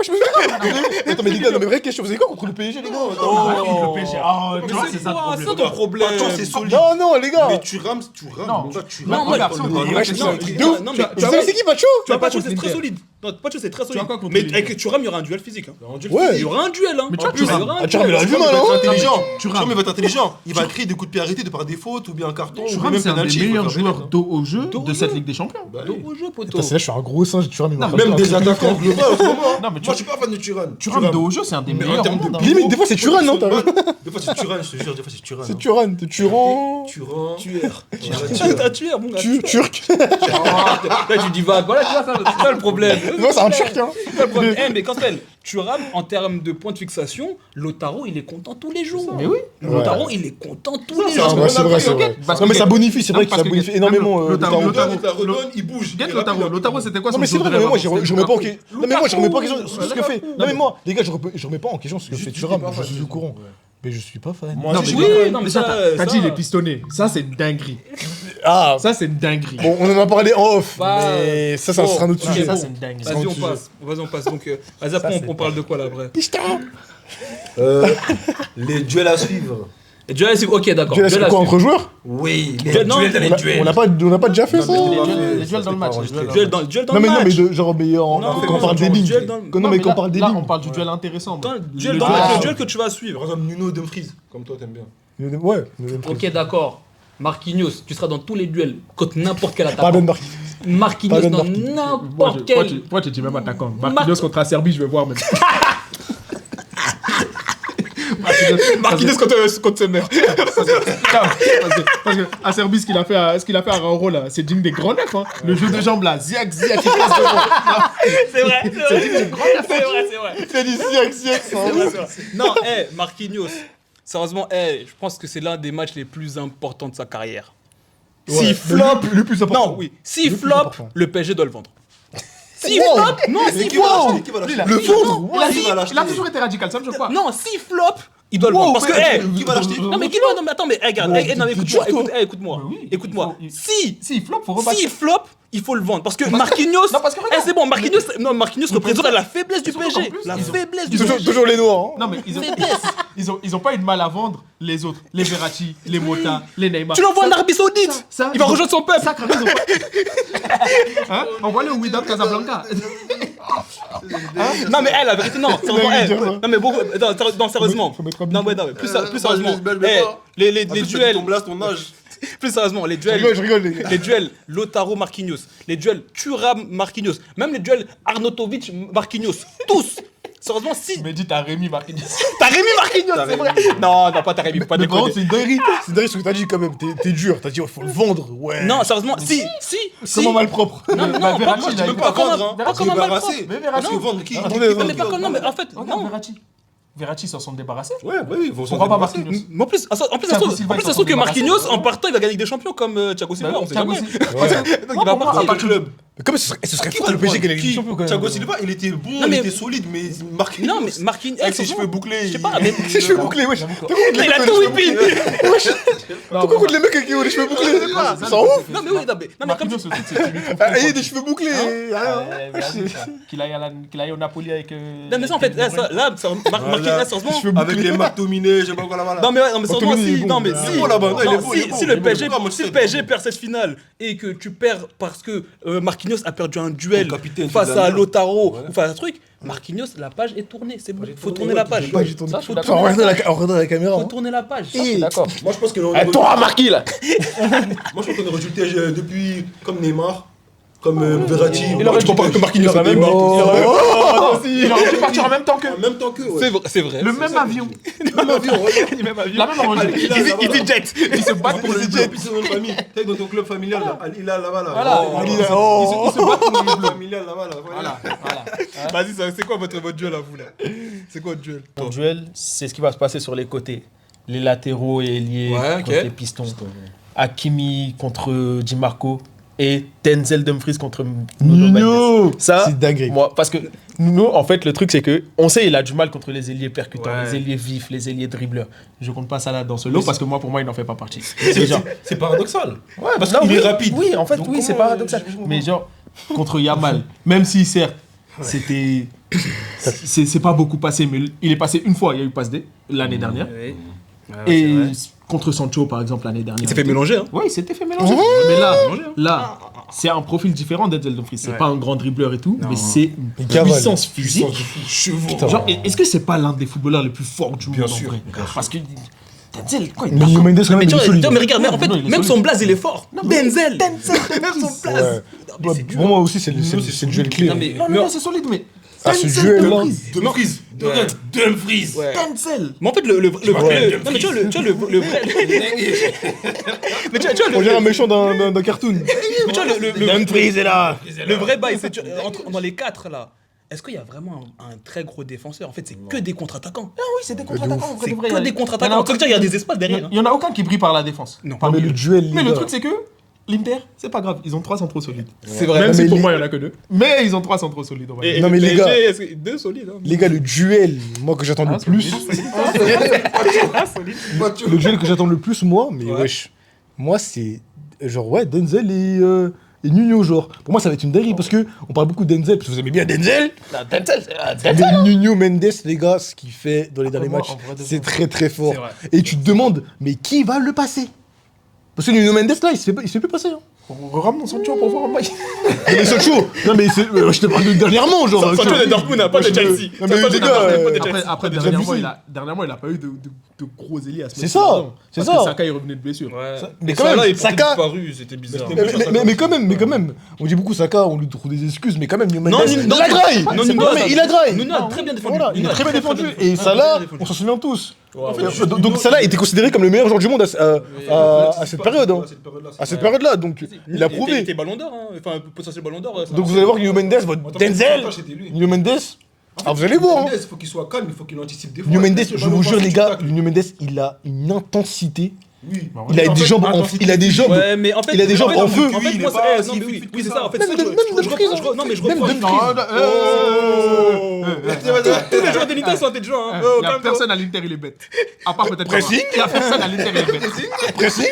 Attends, mais les gars, non, mais vraie question, vous avez quoi contre le PSG, les gars Le PSG. Ah, tu vois, Mais c'est ça quoi, le c'est problème. ton problème. Attends, c'est solide. Non, non, les gars. Mais tu rames, Non. mon gars, tu Non, rames. moi, regarde, Non, Ouais, je non, sais, non, un truc non, de ouf. non, Tu mais sais, c'est qui, Pacho tu vas pas contre c'est très l'Inter. solide. Non, pas c'est très solide. as quoi contre Mais l'Inter avec Thuram, il y aura un duel physique. hein. Ouais. Il y aura un duel. Hein. Mais tu vois, En plus, il y Thuram. aura un Ah, Thuram, il duel. a vu mal, Il va hein. être intelligent. Tu rames. Thuram, il va être intelligent. Il va créer des coups de pied arrêtés de par des fautes ou bien un carton ou Thuram, même c'est un des penalty. meilleurs il faut faire joueurs des d'eau au jeu Dos au de cette jeu. Ligue des Champions. Bah Dos oui. au jeu, poteau. Putain, c'est là, je suis un gros singe, Thuram, il m'a Non, frappé Même un des truc. attaquants globaux en ce moment. Non, mais Moi, je suis pas fan de Thuram. Thuram de haut jeu, c'est un des Mais en meilleurs. termes au monde, de hein. Limite, des fois, c'est Thuram, non, t'as vu Des fois, c'est Thuram, je te jure, des fois, c'est Thuram. C'est Thuram, t'es Thuram. Thuram. Tueur. Ouais, T'as tueur, mon gars. Turc. Là, tu dis vague. Voilà, tu vois, c'est ça le problème. Non, c'est un Turc, hein. C'est ça le problème. Mais quand elle, Thuram, en termes de points de fixation, Lautaro, il est content tous les jours. Mais oui. Lautaro, il est content tous les c'est un jours. bon Ouais, c'est vrai, c'est appris, vrai. Parce Non, mais que- ça bonifie, c'est Non, vrai que parce ça que- bonifie même énormément. Lautaro, Lautaro. Il la redonne, il bouge. Get Il est Lautaro. rapide. Lautaro, c'était quoi Non son mais c'est jeu vrai, de mais moi rêve je remets pas en Lukaku. question. Non mais moi je remets pas en question ce que Lukaku. fait. Non mais moi les gars je remets pas en question ce que fait Juste, Thuram, t'es pas je fan. suis au courant. Mais je suis pas fan. Moi, Non, aussi, mais je suis oui, pas fan. non, mais ça, ça, t'as ça- dit les pistonnés. Ça, c'est une dinguerie. Ah Ça, c'est une dinguerie. bon, on en a parlé en off, Bah, mais ça sera un autre bon, sujet. Ça, bon. c'est une dinguerie. Vas-y, on sujet. passe. Vas-y, on passe. Donc, vas-y, après, on parle de quoi là, après Les duels à suivre. Et duel, c'est ok, d'accord. Tu laisses Duel à quoi suivre. entre joueurs? Oui, Duel, non, On n'a pas déjà fait ça. Les duels dans le match. Duel dans Non le mais non match. mais genre mais Non, quand on parle des lignes. duel dans- Non mais quand on parle des Là, lignes. on parle du duel intéressant. Dans le Le duel dans duel- le match, le duel que tu vas suivre. Par exemple, Nuno Dumfries, comme toi, t'aimes bien. Ouais. Ok, d'accord. Marquinhos, tu seras dans tous les duels contre n'importe quel Pas attaquant. Ben Barki. Marquinhos Pas Ben dans Barki. n'importe quel. Moi, tu dis même attaquant. Marquinhos contre la Serbie, je vais voir même. Marquinhos contre sa mère. Parce que à Serbie, ce qu'il a fait à Rauro, là, c'est digne des grands neufs. Hein. Le jeu de jambes, là, ziac, il passe devant. C'est vrai, c'est vrai. C'est vrai. C'est du siècle, C'est vrai, c'est vrai. Non, Marquinhos, sérieusement, je pense que c'est l'un des matchs les plus importants de sa carrière. S'il flop, le plus important. non, oui, s'il Le plus flop, important. le PSG doit le vendre. S'il Wow. flop, non, Mais s'il qui va flop, l'acheter? Qui va l'acheter? Le vendre. Il a toujours été radical, ça me choque pas. non, s'il flop, il doit le vendre. Parce que, Qui va l'acheter? non, mais qui va, non, mais attends, mais regarde, non, mais écoute-moi, écoute-moi, Oui, écoute-moi. il faut- Si, S'il flop, faut rebattre. s'il flop, il faut le vendre. Parce que Marquinhos, Non, parce que regarde. c'est bon, Marquinhos représente la faiblesse du Surtout qu'en PSG. plus, La ils ont- faiblesse du Toujours PSG. toujours les noirs. Non, mais ils ont pas eu de mal à vendre les autres. Les Verratti, les Mota, les Neymar. Tu l'envoies en Ça- Arabie Saoudite. ça, Il va ils ont- rejoindre son peuple. Ça, quand même, ils ont pas. Hein? Envoie-le au Wydad Casablanca. Non mais la vérité non, sérieusement, dingue de dire ça. non mais beaucoup, non sérieusement, Faut mettre un non bip. mais plus sérieusement, mais pas. les duels, Ton blast, ton âge. plus sérieusement, les Je rigole, duels, les gars. les duels Lautaro Marquinhos, les duels Thuram Marquinhos, même les duels Arnautovic Marquinhos, tous. Sérieusement, si Mais dis, t'as Rémi Marquinhos. t'as Rémi Marquinhos, c'est vrai. Non, pas t'as Rémi, faut pas Mais par contre, déconner. c'est une dinguerie. C'est une dinguerie ce que t'as dit quand même. T'es dur. T'as dit, il faut le vendre. Ouais. Non, sérieusement, si. Comment malpropre. Non, non, Bah, pas Verratti, comme il a pas eu- Pas comme vendre, pas hein. comme un malpropre. Débarrasser. Mais Verratti, Parce que vendre qui? Attendez, Non, mais pas comme, non, mais en fait, Regarde non. Verratti s'en sont débarrassés. Ouais, oui, ils vont s'en Pourquoi pas débarrasser. Marquinhos? Mais en plus, ça se Thiago trouve, Silva, ils ça se s'en trouve que sont Marquinhos, en partant, il va gagner avec des champions comme Thiago Silva, on sait Thiago jamais. Silva. Donc il va Moi, partir. à partir de- Comme ce serait fou que le PSG gagne la Ligue des Champions quand même. Thiago Silva, il était bon, Non, mais- il était solide, mais Marquinhos. Non, mais Marquinhos. Avec ses cheveux bouclés. Je sais pas, mais. Ses cheveux bouclés, wesh. Il a tout whipping. Pourquoi contre les mecs qui ont les cheveux bouclés? Ils sont ouf. Non, mais oui, non, mais comme Marquinhos, tu. le truc, c'est qu'il lui trouve Ah, il y a des cheveux bouclés. Qu'il aille au Napoli avec. Non, mais ça, en fait, là, Marquinhos, là, sérieusement. Avec les McTominay, je sais pas quoi là-bas. Non, mais sérieusement, Anthony, il est si. bon. Non, mais Il est si. bon là-bas, non, il est Non, bon, il est bon, si il est le bon. PSG, Ah, moi, je si le sais. PSG perd cette finale et que tu perds parce que Marquinhos a perdu un duel Ton capitaine, face tu à l'as Lautaro Ouais. ou face à un truc, Marquinhos, la page est tournée. C'est bon. Faut tournée, tourner la ouais, page. Pas, j'ai tourné. Ça, je suis Enfin, d'accord. on regarde la caméra. Faut hein. tourner la page. D'accord. Moi, je pense que Eh, t'auras marqué là. Moi, je pense qu'on aurait résulté depuis comme Neymar, comme Verratti. Il aurait Tu peux pas que Marquinhos aurait c'est même- Neymar. Il aurait dû partir en même temps que. En même temps que. ouais. C'est vrai. Le même avion. Même avion, ouais. La même origine. Il a là-bas, là. Jet. Ils se battent pour Pour les le jets. club, c'est notre famille. T'es dans ton club familial, là. Il a là-bas, là. Voilà. Oh. Ils se battent pour le Club bleu. familial, là-bas, là. Voilà. Vas-y, c'est quoi votre duel à vous là? C'est quoi votre duel? Ton duel, c'est ce qui va se passer sur les côtés. Les latéraux et ailiers Ouais, contre ok. les pistons. Hakimi contre Di Marco et Denzel Dumfries contre Nuno Mendes. Ça, C'est dingue. moi, parce que Nuno, en fait, le truc, c'est que on sait il a du mal contre les ailiers percutants, Ouais. les ailiers vifs, les ailiers dribbleurs. Je compte pas ça là dans ce lot parce que pour moi, il n'en fait pas partie. C'est genre, C'est paradoxal. ouais, Parce non, qu'il oui, est rapide. Oui, en fait, Donc oui, c'est comment, paradoxal. je comprends Mais genre, contre Yamal, même si certes, c'était. C'est pas beaucoup passé, mais il est passé une fois, il y a eu passe D l'année dernière. Et contre Sancho, par exemple, l'année dernière. Il s'est fait mélanger, hein. Oui, il s'était fait mélanger. Mais là, c'est un profil différent d'Edsel Dumfries. C'est pas un grand dribbleur et tout, mais c'est une cavale. puissance physique. Chevaux. Genre, est-ce que c'est pas l'un des footballeurs les plus forts du Bien monde sûr, en vrai bien sûr. Parce que Denzel, quoi, il Mais Nuno Mendes, quand même, Mais il tu est vois, solide. mais regarde, mais en fait, Non, il est même solide. son blaze, il est fort. Denzel. Même son blaze. Ouais. mais c'est dur. Pour moi aussi, c'est le duel clé. Non, mais- Non, c'est solide, mais. Ah, ce Denzel duel-là. Dumfries. Dumfries. Regarde, Dumfries. Ouais. Denzel. Mais en fait, le vrai. Non, mais tu vois, le vrai. Mais tu vois, On dirait un méchant d'un cartoon. mais tu vois, Dumfries est là. le vrai bail, c'est dans les quatre là. Est-ce qu'il y a vraiment un très gros défenseur? En fait, c'est que des contre-attaquants. Ah oui, c'est des contre-attaquants. C'est que des contre-attaquants. Ça veut dire qu'il y a des espaces derrière. Il y en a aucun qui brille par la défense. Non. Non, mais le duel, Mais les le gars. truc, c'est que l'Inter, c'est pas grave. Ils ont 3 centraux solides. C'est vrai. Même Non, si mais pour les- moi, il y en a que 2. Mais ils ont 3 centraux solides. On va dire. Non, mais les gars. Deux solides. hein. Les gars, le duel, moi que j'attends le plus. Le duel que j'attends le plus, moi, mais Ouais. wesh. Moi, c'est genre, ouais, Denzel et Nuno, genre. Pour moi, ça va être une dinguerie parce que on parle beaucoup de Denzel, parce que vous aimez bien Denzel. Denzel, Mais Nuno Mendes, les gars, ce qu'il fait dans les derniers moi, matchs, en vrai de c'est vrai. très très fort. C'est vrai. Et tu te demandes, mais qui va le passer? Parce que Nuno Mendes, là, il se fait plus passer. Hein. Ramenons Sancho pour voir un bail. Mais Sancho, non mais je te parle de dernièrement, genre. Sancho tu vois. de Dortmund, pas de Ouais, Chelsea. Non mais Sancho les de gars, Dortmund, pas de Après, Chelsea. après Déjà dernièrement, vu. dernièrement, il a pas eu de gros ailiers à se C'est mettre ça, dedans. c'est Parce que ça. Saka est revenu de blessure. Mais quand même, là, il Saka- Saka disparu, c'était bizarre. Mais quand même, on dit beaucoup Saka, on lui trouve des excuses, mais quand même, Nuno Mendes, Non, il non, a graille. non, Non, Nuno, mais il a graille. Nuno a très bien défendu. Voilà, il Nuno a a très bien très défendu. bien Et défendu. Salah, Très bien on s'en souvient tous. fait, Donc Salah était considéré comme le meilleur joueur du monde à cette période. hein. À cette période-là, donc il a Il prouvé. était ballon d'or, hein. Enfin, potentiel ballon d'or. Donc vous allez voir que Nuno Mendes, votre Denzel, Nuno Mendes, ah vous allez voir. hein. Il faut qu'il soit calme, il faut qu'il anticipe des fois. Nuno Mendes, Laisse le je ballon vous jure passer les du gars, tacle. Nuno Mendes, il a une intensité. Oui. Il a En des fait, jambes, intensité il a des jambes. Ouais, mais en fait, Il a des jambes en feu. En fait, Il est moi, pas c'est si non, mais fit oui, que c'est ça. ça. En fait, Même ça, de- je- même je de reprends- prise, je re- non, mais je même reprends. de Tous les joueurs de l'Inter sont intelligents. hein. Il y a personne à l'Inter, il est bête. À part peut-être Pressing. Pavard. Il y a personne à l'Inter, il est bête. Pressing.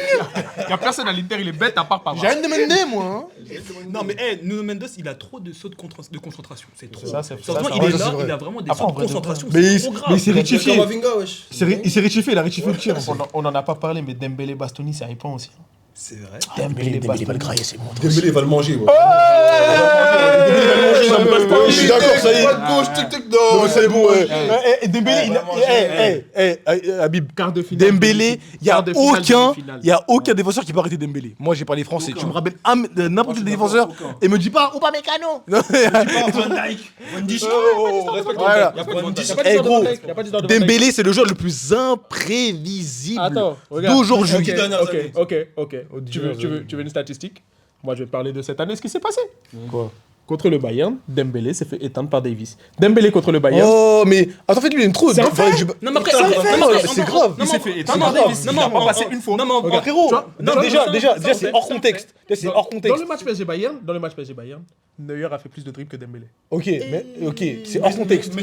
Il y a personne à l'Inter, il est bête à part Pavard. J'ai rien demandé moi. hein. Non, mais Nuno Mendes, il a trop de sauts de concentration. C'est trop. Ça, c'est- Sérieusement, ça, il ouais, est ça, là, c'est vrai. il a vraiment des Après, sauts en de vrai de concentration. Mais C'est trop mais grave. il s'est rectifié. Kamavinga, wesh. Il s'est rectifié, il a rectifié le tir. On en a pas parlé, mais Dembélé Bastoni, c'est hypant aussi. C'est vrai. Dembélé va le grailler, c'est bon. Dembélé va le manger. Ouais. Je suis d'accord, ça y est. Droite, gauche, tic, tic, Non, non. c'est bon. Dembélé, Habib, Quart de finale. Dembélé, il y a Quart de finale, aucun, demi-finale. il y a aucun défenseur qui peut arrêter Dembélé. Moi, j'ai parlé français. Aucun. Tu me rappelles n'importe quel Moi, je suis défenseur d'accord, aucun. et me dis pas ou pas Mécano. Non, Van Dijk. Van Dijk. Voilà. Il y a pas de Van Dijk. Eh gros, Il y a pas d'histoire de Van Dijk. Dembélé, c'est le joueur le plus imprévisible Attends, regarde. d'aujourd'hui. Ok, dernières ok, années. ok. Tu veux une statistique? Moi, je vais te parler de cette année, ce qui s'est passé. Quoi? contre le Bayern, Dembélé s'est fait éteindre par Davis. Dembélé contre le Bayern. Oh, mais attends, en fait, lui, il aime trop. C'est un fait. Non, mais après, C'est un non, fait, non, mais c'est grave. Il s'est fait éteindre non, par non, Davis. non, Il a non, pas non, passé non, une fois. non, mais on- Regarde, frérot, non, déjà, ça, c'est ça, hors ça, contexte. Déjà, c'est hors Dans contexte. le match PSG Bayern, Neuer a fait plus de dribbles que Dembélé. Ok, c'est hors contexte. Mais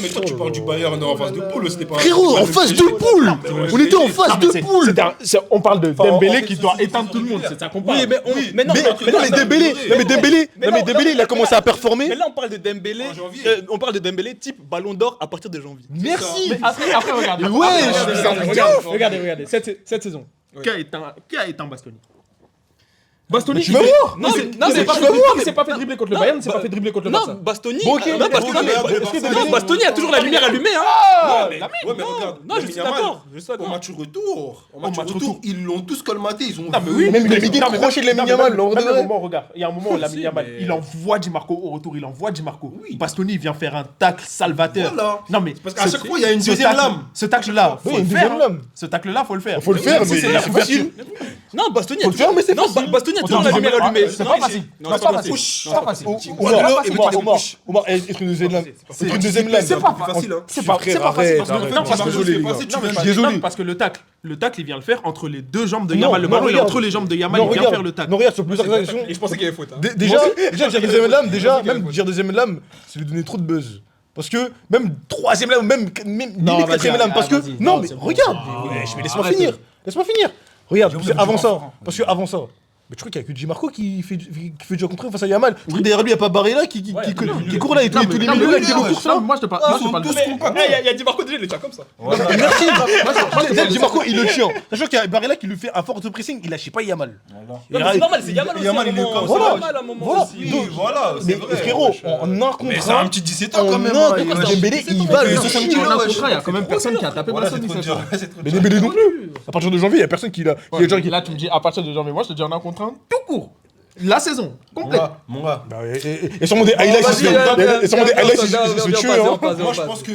toi, tu parles du Bayern en face de poule, c'était pas. Frérot, en face de poule. On était en face de poule. On parle de Dembélé qui doit éteindre tout le monde, c'est ça qu'on parle. Oui, mais non, Mais Dembélé, il a commencé à performer. Mais là, on parle de Dembélé. On parle de Dembélé type Ballon d'Or à partir de janvier. Merci. Mais après, regardez. Ouais, Regardez, cette saison. Qui a éteint Bastoni? Bastoni, tu vas voir. Non, il s'est pas fait dribbler contre le Bayern, il s'est pas fait dribbler contre le Barça. Non, Bastoni. Bon, ok, Non, Bastoni, non, Bastoni a toujours la lumière allumée. Ouais, mais regarde. Non, je suis d'accord. Je suis Au d'accord. match retour, match retour, ils l'ont tous colmaté. Ils ont Non, mais oui, Même il a mis des crochets de la Yamal. Regarde, il y a un moment où Lamine Yamal, il envoie Di Marco au retour, Bastoni vient faire un tacle salvateur. Voilà. Non mais Parce qu'à chaque fois, il y a une deuxième lame. Ce tacle-là, Oui, faut le une faire. deuxième lame. Ce tacle-là, faut le faire. Faut le faire, mais c'est facile. Non, Bastoni. Faut le faire, mais c'est Non, facile. Bastoni a toujours la lumière allumée. C'est pas facile. Non, C'est c'est pas pas facile. facile. C'est pas facile. Omar, est-ce une deuxième lame? C'est une deuxième lame. C'est pas facile. C'est pas facile. Non, parce que Désolé, les gars. Désolé. parce que le tacle, il vient le faire entre les deux jambes de Non, Yamal. Le non, ballon est regarde. entre les jambes de Yamal, Non, il vient faire le tacle. Non, regarde, sur plusieurs actions. Et je pensais qu'il y avait faute. Déjà, dire deuxième lame, même dire deuxième lame, c'est lui donner trop de buzz. Parce que même troisième lame, même limite quatrième lame, parce que non mais regarde, laisse-moi finir, Regarde, parce que avant ça, mais tu crois qu'il y a que Di Marco qui fait du contre face à Yamal. Tu crois que derrière lui il y a pas Barella qui court là et tous les milieux qui le courent là. Moi je te parle. Il y a Di Marco déjà, il le tient comme ça. Merci. Di Marco il le tient. Sachant qu'il y a Barella qui lui fait un fort pressing, il lâche pas Yamal. Non, mais c'est normal, c'est Yamal aussi. Yamal, il est comme ça. Voilà. Yamal à un moment Voilà. aussi. Oui, voilà, c'est Mais vrai. frérot, en un Mais contre c'est un un, petit 17 ans quand même. en un hein, contre il- Dembélé, il va le 60 kilos, Il wesh. y a quand même personne qui a tapé Voilà, Bastoni. c'est trop c'est dur. ça. C'est trop mais dur. Dembélé non plus. À partir de janvier, il y a personne qui l'a. Il y a genre qui. Là tu me dis à partir de janvier, moi je te dis en un contre un tout court. La saison complète. Mon gars. Et sûrement des highlights, il se tue. Moi, je pense que.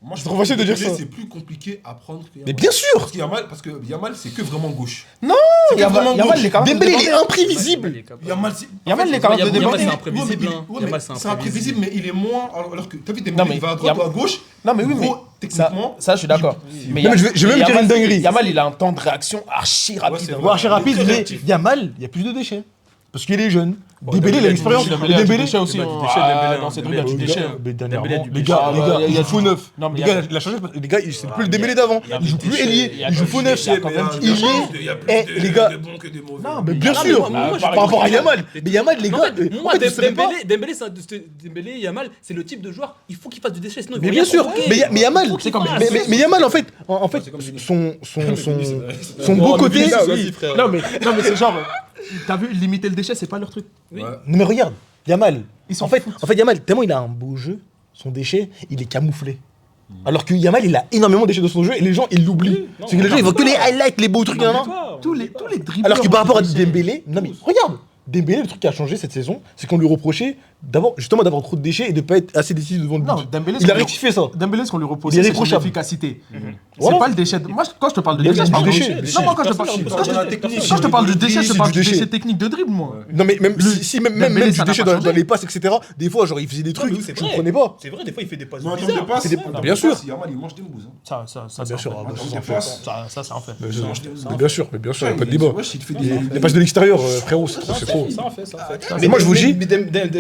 Moi, je trop facile de dire ça. C'est plus compliqué à prendre que Yamal. Mais bien sûr. Parce que Yamal, c'est que vraiment gauche. Non, C'est que vraiment Yamal, gauche. il est quand même Dembélé il est débordé. imprévisible. Yamal, c'est. Yamal, il est quand même Yamal, débordé. c'est imprévisible. Yamal, C'est imprévisible, mais il est moins. Alors que, t'as vu, Non, Dembélé, mais il va à droite ou à gauche. Non mais oui mais Gros, techniquement. ça je suis d'accord. Mais Non, mais je vais même dire une dinguerie. Yamal il a un temps de réaction archi c'est rapide. vrai. Bon, archi rapide, Très mais réactif. Yamal, il y a plus de déchets. Parce qu'il est jeune. Dembélé, il a l'expérience. Dembélé aussi Dembélé, Dembélé, dans ses Dembélé, dribbles, il y a du déchet. Mais dernièrement, Dembélé, les gars, il joue faux neuf. Non, mais Les gars, il a changé. Les gars, c'est plus le Dembélé d'avant. Il joue plus ailier, il joue faux neuf. Il est. Les gars. Non, mais bien sûr. Par rapport à Yamal. Mais Yamal, les gars. Moi, en fait, vous savez pas. Dembélé, Yamal, c'est le type de joueur, il faut qu'il fasse du déchet, sinon il Mais va bien rien sûr, provoquer. mais Yamal, Faut qu'il fasse. mais Yamal en fait, son beau côté. Non mais c'est genre t'as vu limiter le déchet c'est pas leur truc. Non mais regarde, Yamal, en fait Yamal tellement il a un beau jeu, son déchet il est camouflé. Alors que Yamal il a énormément de déchets dans son jeu et les gens ils l'oublient. Parce que les gens ils voient que les highlights, les beaux trucs. Tous les dribbles. Alors que par rapport à Dembélé, non mais regarde. Dembélé, le truc qui a changé cette saison, c'est qu'on lui reprochait justement d'avoir trop de déchets et de pas être assez décisif devant le but. Non, Dembélé, Il a rectifié ça. Dembélé, ce qu'on lui Il reproche, est c'est son réprochable. efficacité. Voilà. C'est pas le déchet. Moi, quand je te parle de Il y a déchet, je parle du de déchet. déchet. Non, moi, quand je te parle du déchet, je c'est parle du du déchet. déchet technique de dribble, moi. Non mais même Dembélé, du ça n'a déchet pas dans changé. les passes, etc. Des fois, genre il faisait des trucs, mais oui, c'est je ne vrai. comprenais pas. C'est vrai, des fois il fait des passes Non, en termes bizarres. de passe, C'est des- bien sûr. Yamal, il mange des mousses. Ça, Bien sûr, En termes de passe, ça, c'est un fait. mais bien sûr, il n'y a pas de débat. wesh, il te fait des. Les passes de l'extérieur, frérot, c'est trop. Ça en fait. Mais moi, je vous dis- Mais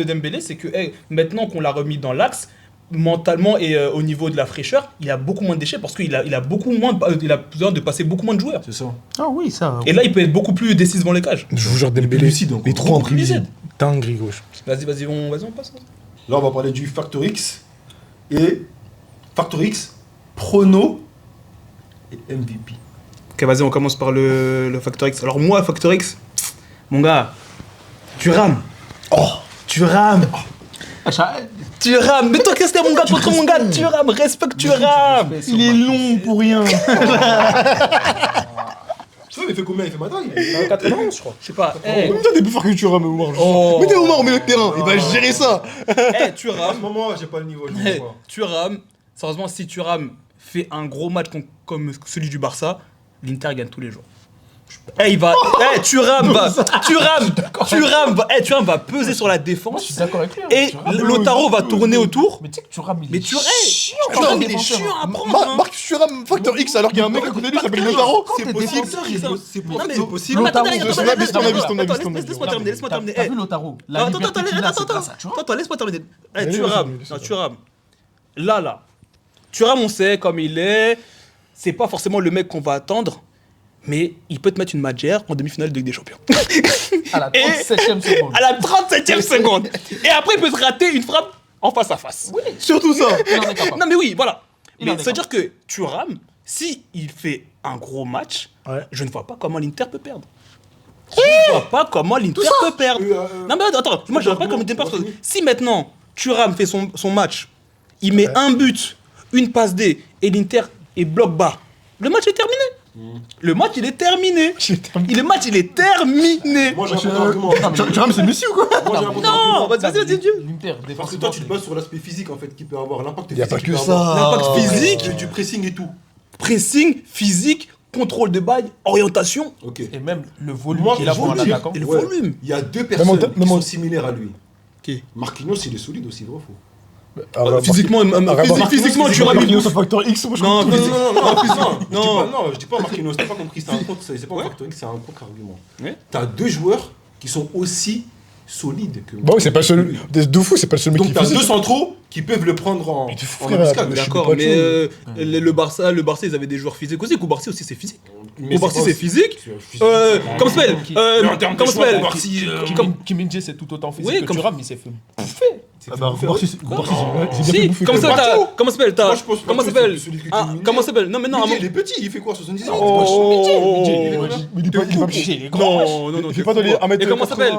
Dembélé, c'est que maintenant qu'on l'a remis dans l'axe, mentalement et au niveau de la fraîcheur, il a beaucoup moins de déchets parce qu'il a beaucoup moins, il a besoin de passer beaucoup moins de joueurs. C'est ça. Ah oui, ça. Et là, il peut être beaucoup plus décisif dans les cages. Je vous jure, Dembélé, lucide encore. il est trop Beaucoup plus imprévisible. lucide. Dinguerie, gauche. Vas-y, on passe. Là, on va parler du Factor X. Et Factor X, Prono et MVP. Ok, vas-y, on commence par le Factor X. Alors moi, Factor X, mon gars, tu rames. Tu rames. Tu rames. Mais toi, qu'est-ce que t'es mon gars contre mon gars? Tu rames, respecte, tu rames. Il est long pour rien. Tu vois, il fait combien? Il fait ma taille? 91, je crois. Je sais pas. Eh, Combien des bouffeurs que tu rames, Omar? Oh. Mettez Omar au milieu de terrain, il va gérer ça. tu À ce rames. moment, j'ai pas le niveau. Je Eh, vois pas. tu rames. Sérieusement, si tu rames, fais un gros match comme celui du Barça, l'Inter gagne tous les jours. il va. Thuram va peser sur la défense. Je suis d'accord avec lui. hein. Et Lautaro va tourner autour. Mais tu sais que Thuram, il Mais est Thuram, chiant. Thuram, il est chiant à prendre. hein. Marc Thuram, facteur X, alors qu'il y a un mec à côté de lui qui s'appelle Lautaro. C'est possible. C'est possible. Non, Attends, mais attends, ton attends, avis, ton attends, avis, attends, ton avis, attends, ton avis. laisse-moi terminer, laisse-moi terminer. T'as vu Lautaro? La Attends, liberté qu'il a, c'est grâce à Thuram. attends, laisse-moi terminer. Allez, Thuram, laisse-moi, Thuram. Là. Thuram, on sait comme il est. C'est pas forcément le mec qu'on va attendre. Mais il peut te mettre une Madjer en demi-finale de Ligue des Champions. À la 37e seconde. À la 37e seconde. Et après, il peut te rater une frappe en face à face. Oui, Surtout ça. il en est capable. Non, mais oui, voilà. Il en Mais est ça veut dire que Thuram, si il fait un gros match, Ouais. je ne vois pas comment l'Inter peut perdre. Je ne vois pas comment l'Inter peut perdre. Non, mais attends, moi je ne vois pas comment l'Inter peut perdre. Si maintenant Thuram fait son match, il met un but, une passe D et l'Inter est bloc bas, le match est terminé. Le match il est terminé. Le match il est terminé. Moi, j'ai un contre-argument. Thuram, c'est Messi ou quoi? Moi, j'ai un Non, contre-argument. vas-y, Dieu. L'Inter, Parce que défensivement, toi, tu te bases sur l'aspect physique en fait, qui peut avoir l'impact Y a physique. pas qu'il que peut ça. avoir. L'impact physique, Du pressing et tout. pressing, physique, contrôle de balle, orientation Ok. et même le volume Moi, qu'il a je pour un veux dire- attaquant. et le Ouais. volume. Il y a deux Même personnes en- qui même en- sont similaires à lui. Qui Marquinhos, il est solide aussi, vrai ou faux? Physiquement, physiquement, Thuram. Marquinhos, un facteur X, moi je Non, comprends. non, je dis pas Marquinhos, t'as pas compris, c'est un contre, c'est pas un facteur X, c'est un contre-argument. Ouais. T'as deux joueurs qui sont aussi solides que. Bah oui, c'est pas le seul. De fou, c'est pas le seul mec Donc qui t'as fait deux ça. centraux qui peuvent le prendre en Mais tu fous, en frère, embuscade. je suis D'accord, pas mais chaud. le Barça, ils avaient des joueurs physiques aussi. Koubarsi aussi, c'est physique. Mais Koubarsi, pas- c'est physique. c'est- Comment ça s'appelle Mais en termes de Comment ça choix, s'appelle Koubarsi, Kim Min-jae, c'est tout autant physique Oui, que comme- Thuram, il s'est fait bouffer. Ah bah, Barcy, c'est bien fait Si, bouffer. comment ça quand même. s'appelle comment ça s'appelle Moi, je pense pas Comment que ça s'appelle c'est celui que Ah, tu me comment dis. ça s'appelle Non, mais non, Midi, à il est petit, il fait quoi 78 Oh, Mais il est pas petit, il est grand. Non, Il fait pas dans les 1m89. Et comment ça s'appelle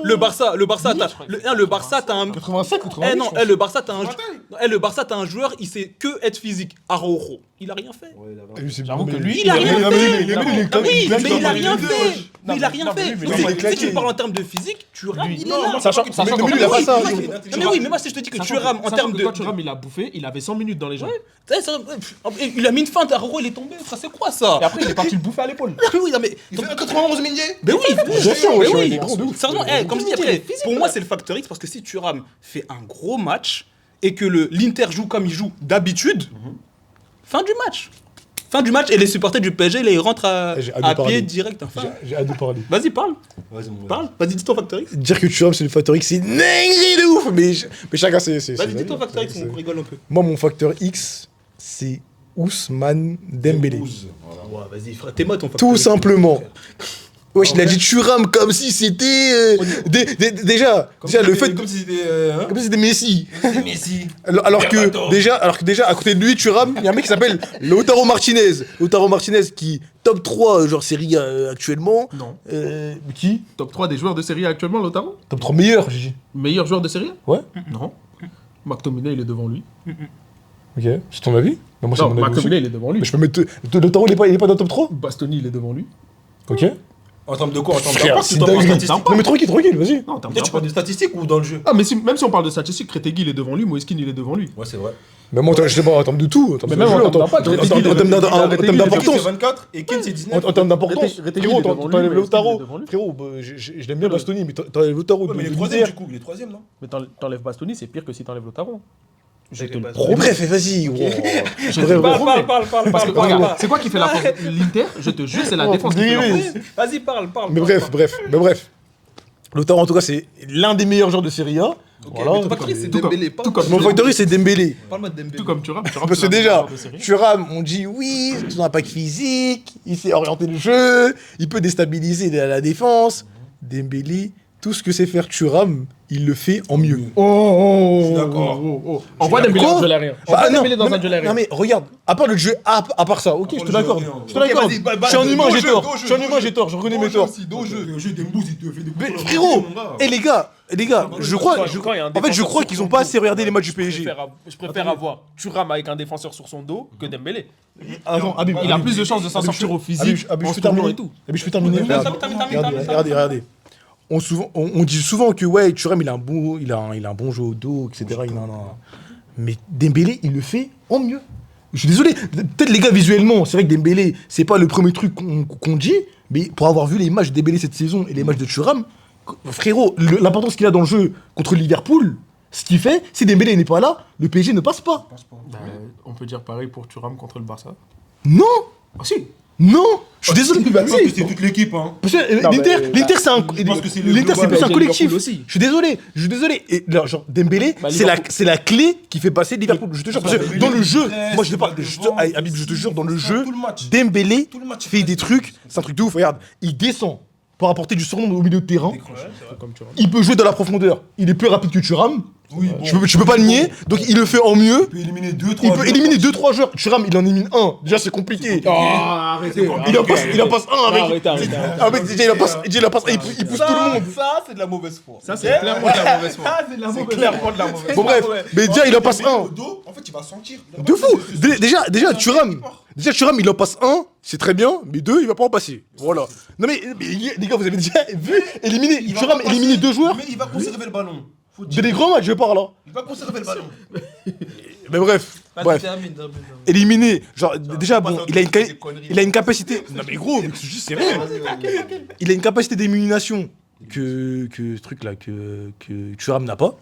le Barça, le Barça, t'as un 85 ou 88. Eh non, le Barça, t'as un joueur, il sait que être physique. Araujo, il a rien fait. J'avoue que lui, Il a rien fait. Il Oui, mais il a rien fait. Non, Mais il a mais- rien non, mais fait. lui, mais Donc, lui, il est si claqué. tu parles en termes de physique, Thuram, il est Non, là. Sachant mais qu'en lui, il a pas ça. Non, mais oui, mais moi, si je te dis que Thuram, en termes de. Quand Thuram, il a bouffé, il avait 100 minutes dans les jambes. Il a mis une feinte, Araujo, il est tombé. Ça, c'est quoi ça Et après, il est parti le bouffer à l'épaule. Oui, non, mais. Il fait 91 Mindier. Mais oui, Bien sûr, mais ouais, oui. il est grand de ouf. Sérieusement, comme je dis après, pour moi, c'est le facteur X parce que si Thuram fait un gros match et que l'Inter joue comme il joue d'habitude, fin du match. Fin du match et les supporters du PSG, là, ils rentrent J'ai hâte de à parler. pied direct. Enfin, J'ai hâte de parler. vas-y, parle. Vas-y, mon gars. Parle. Vas-y, dis ton facteur X. Dire que Thuram c'est le facteur X, c'est une dinguerie de ouf. Mais chacun c'est. Vas-y, dis ton facteur X, on rigole un peu. Moi, mon facteur X, c'est Ousmane Dembélé. Voilà. Ouais, vas-y, frère, t'es moi ton facteur Tout X. simplement. Wesh, il a dit Thuram comme si c'était. Déjà, le fait. Comme si c'était. Comme si c'était Messi. Messi. Alors que déjà, à côté de lui, Thuram, il y a un mec qui s'appelle Lautaro Martinez. Lautaro Martinez qui top 3 genre série A actuellement. Non. Qui Top 3 des joueurs de série A actuellement, notamment. Top 3 meilleur, j'ai dit. Meilleur joueur de série A Ouais. Non. McTominay, il est devant lui. Ok. C'est ton avis? Mais moi, c'est Non, mon avis aussi. McTominay, il est devant lui. Mais je peux mettre. Lautaro, il est pas dans le top 3? Bastoni, il est devant lui. Ok. En termes de quoi? En termes Frère, d'impact c'est ou en termes de dingue. statistiques? Non, mais tranquille, vas-y. Non, en termes Toi, tu parles de statistiques ou dans le jeu? Ah, mais même si on parle de statistiques, Retegui, il est devant lui, Moiskin, il est devant lui. Ouais, c'est vrai. Mais moi, je sais pas, en termes de tout. En termes Mais de même en jeu, termes d'impact, en Retegui, termes Retegui, d'importance. C'est 24 et Ken, c'est 19. En termes d'importance, Retegui, frérot, il est devant lui, t'enlèves mais Lautaro. il est devant lui. Frérot, je l'aime bien Bastoni, mais t'enlèves Lautaro. Ouais, mais il est de troisième l'Inter. du coup, il est troisième, non? Mais t'enlèves Bastoni, c'est pire que si t'enlèves Lautaro. Je te le Bref, Mais bref, vas-y. Wow. Bref, Parle. Parce que, regarde, c'est quoi qui fait la force de l'Inter? Je te jure, c'est la Oh, défense qui fait la oui. force. Vas-y, parle. Mais bref. Lautaro, en tout cas, c'est l'un des meilleurs joueurs de Serie A. Voilà. mais ton facteur X, c'est Tout comme- Dembélé. tout comme- Mon facteur X, c'est Dembélé. Parle-moi de Dembélé. Tout comme Thuram. Thuram, Parce c'est que l'un des déjà, joueurs de série. Thuram, on dit oui, son impact physique, il sait orienter le jeu, il peut déstabiliser la défense. Dembélé, tout ce que sait faire Thuram, il le fait en mieux. Je suis d'accord. Envoie Dembélé Quoi dans un duel aérien. Bah, Envoie non, Dembélé dans non, un duel aérien. non mais regarde, à part le jeu, à part ça, ok, je te l'accorde. Je te l'accorde. vas-y, Je suis un humain, j'ai tort. dos Je suis un humain, j'ai tort. Je reconnais mes torts. Le jeu des mousses, il te fait des Mais contrôles frérot, mon gars. les gars, je crois, Quand il y a un en fait, je défenseur crois sur qu'ils son ont pas dos, assez regardé les matchs du PSG. Je préfère avoir Thuram avec un défenseur sur son dos que Dembélé. Attends, Habib, Il a plus de chances de s'en sortir au physique, Habib, en je se peux tournant terminer et tout. Habib, je peux terminer. Termine. Regardez. On dit souvent que ouais, Thuram il a un bon jeu au dos, etc. Mais Dembélé, il le fait en mieux. Je suis désolé, peut-être les gars visuellement, c'est vrai que Dembélé, c'est pas le premier truc qu'on dit, Mais pour avoir vu les matchs de Dembélé cette saison et les matchs de Thuram, frérot, l'importance qu'il a dans le jeu contre Liverpool, ce qu'il fait, si Dembélé n'est pas là, le PSG ne passe pas. Bah, on peut dire pareil pour Thuram contre le Barça. Non. Ah si. Non. Je suis désolé. Parce que c'est toute l'équipe, hein. Parce que Non, l'Inter, mais, l'Inter, c'est un, parce que c'est le l'Inter, c'est global. plus un Bah, collectif. Liverpool aussi. Je suis désolé. Et là, genre Dembélé, Bah, c'est la clé qui fait passer Liverpool. Je te jure, parce que Dembélé, dans le jeu, presse, moi je te parle, devant, Habib, je te jure, dans le jeu, tout le match. Dembélé Tout le match, fait des trucs, c'est un truc de ouf. Regarde, il descend pour apporter du surnombre au milieu de terrain. Comme Thuram. Il peut jouer dans la profondeur. Il est plus rapide que Thuram. Oui, bon. Tu peux pas le nier. Donc il le fait en mieux. Il peut éliminer 2-3 Il peut éliminer 2-3 joueurs. Thuram, il en élimine un. Déjà, c'est compliqué. Arrêtez. Il en passe un avec. Arrêtez. Ah, mais déjà, il en passe un. Il pousse tout le monde. Ça, c'est de la mauvaise foi. Ça, c'est clairement de la mauvaise foi. C'est clairement de la mauvaise foi. Bon, bref. Mais déjà, il en passe un. Au dos, en fait, il va sentir. De fou. Déjà, Thuram, il en passe un. C'est très bien. Mais deux, il va pas en passer. Voilà. Non, mais les gars, vous avez déjà vu éliminer. Thuram éliminer 2 joueurs. Mais il va conserver le ballon. Faut De dire. des grands matchs, je parle là. Il va conserver le ballon. Mais bref. Bref. Éliminer. Genre, déjà, bon, il a une capacité. Non, mais gros, mais c'est rien. Il a une capacité d'élimination que ce truc là, que Thuram n'a pas.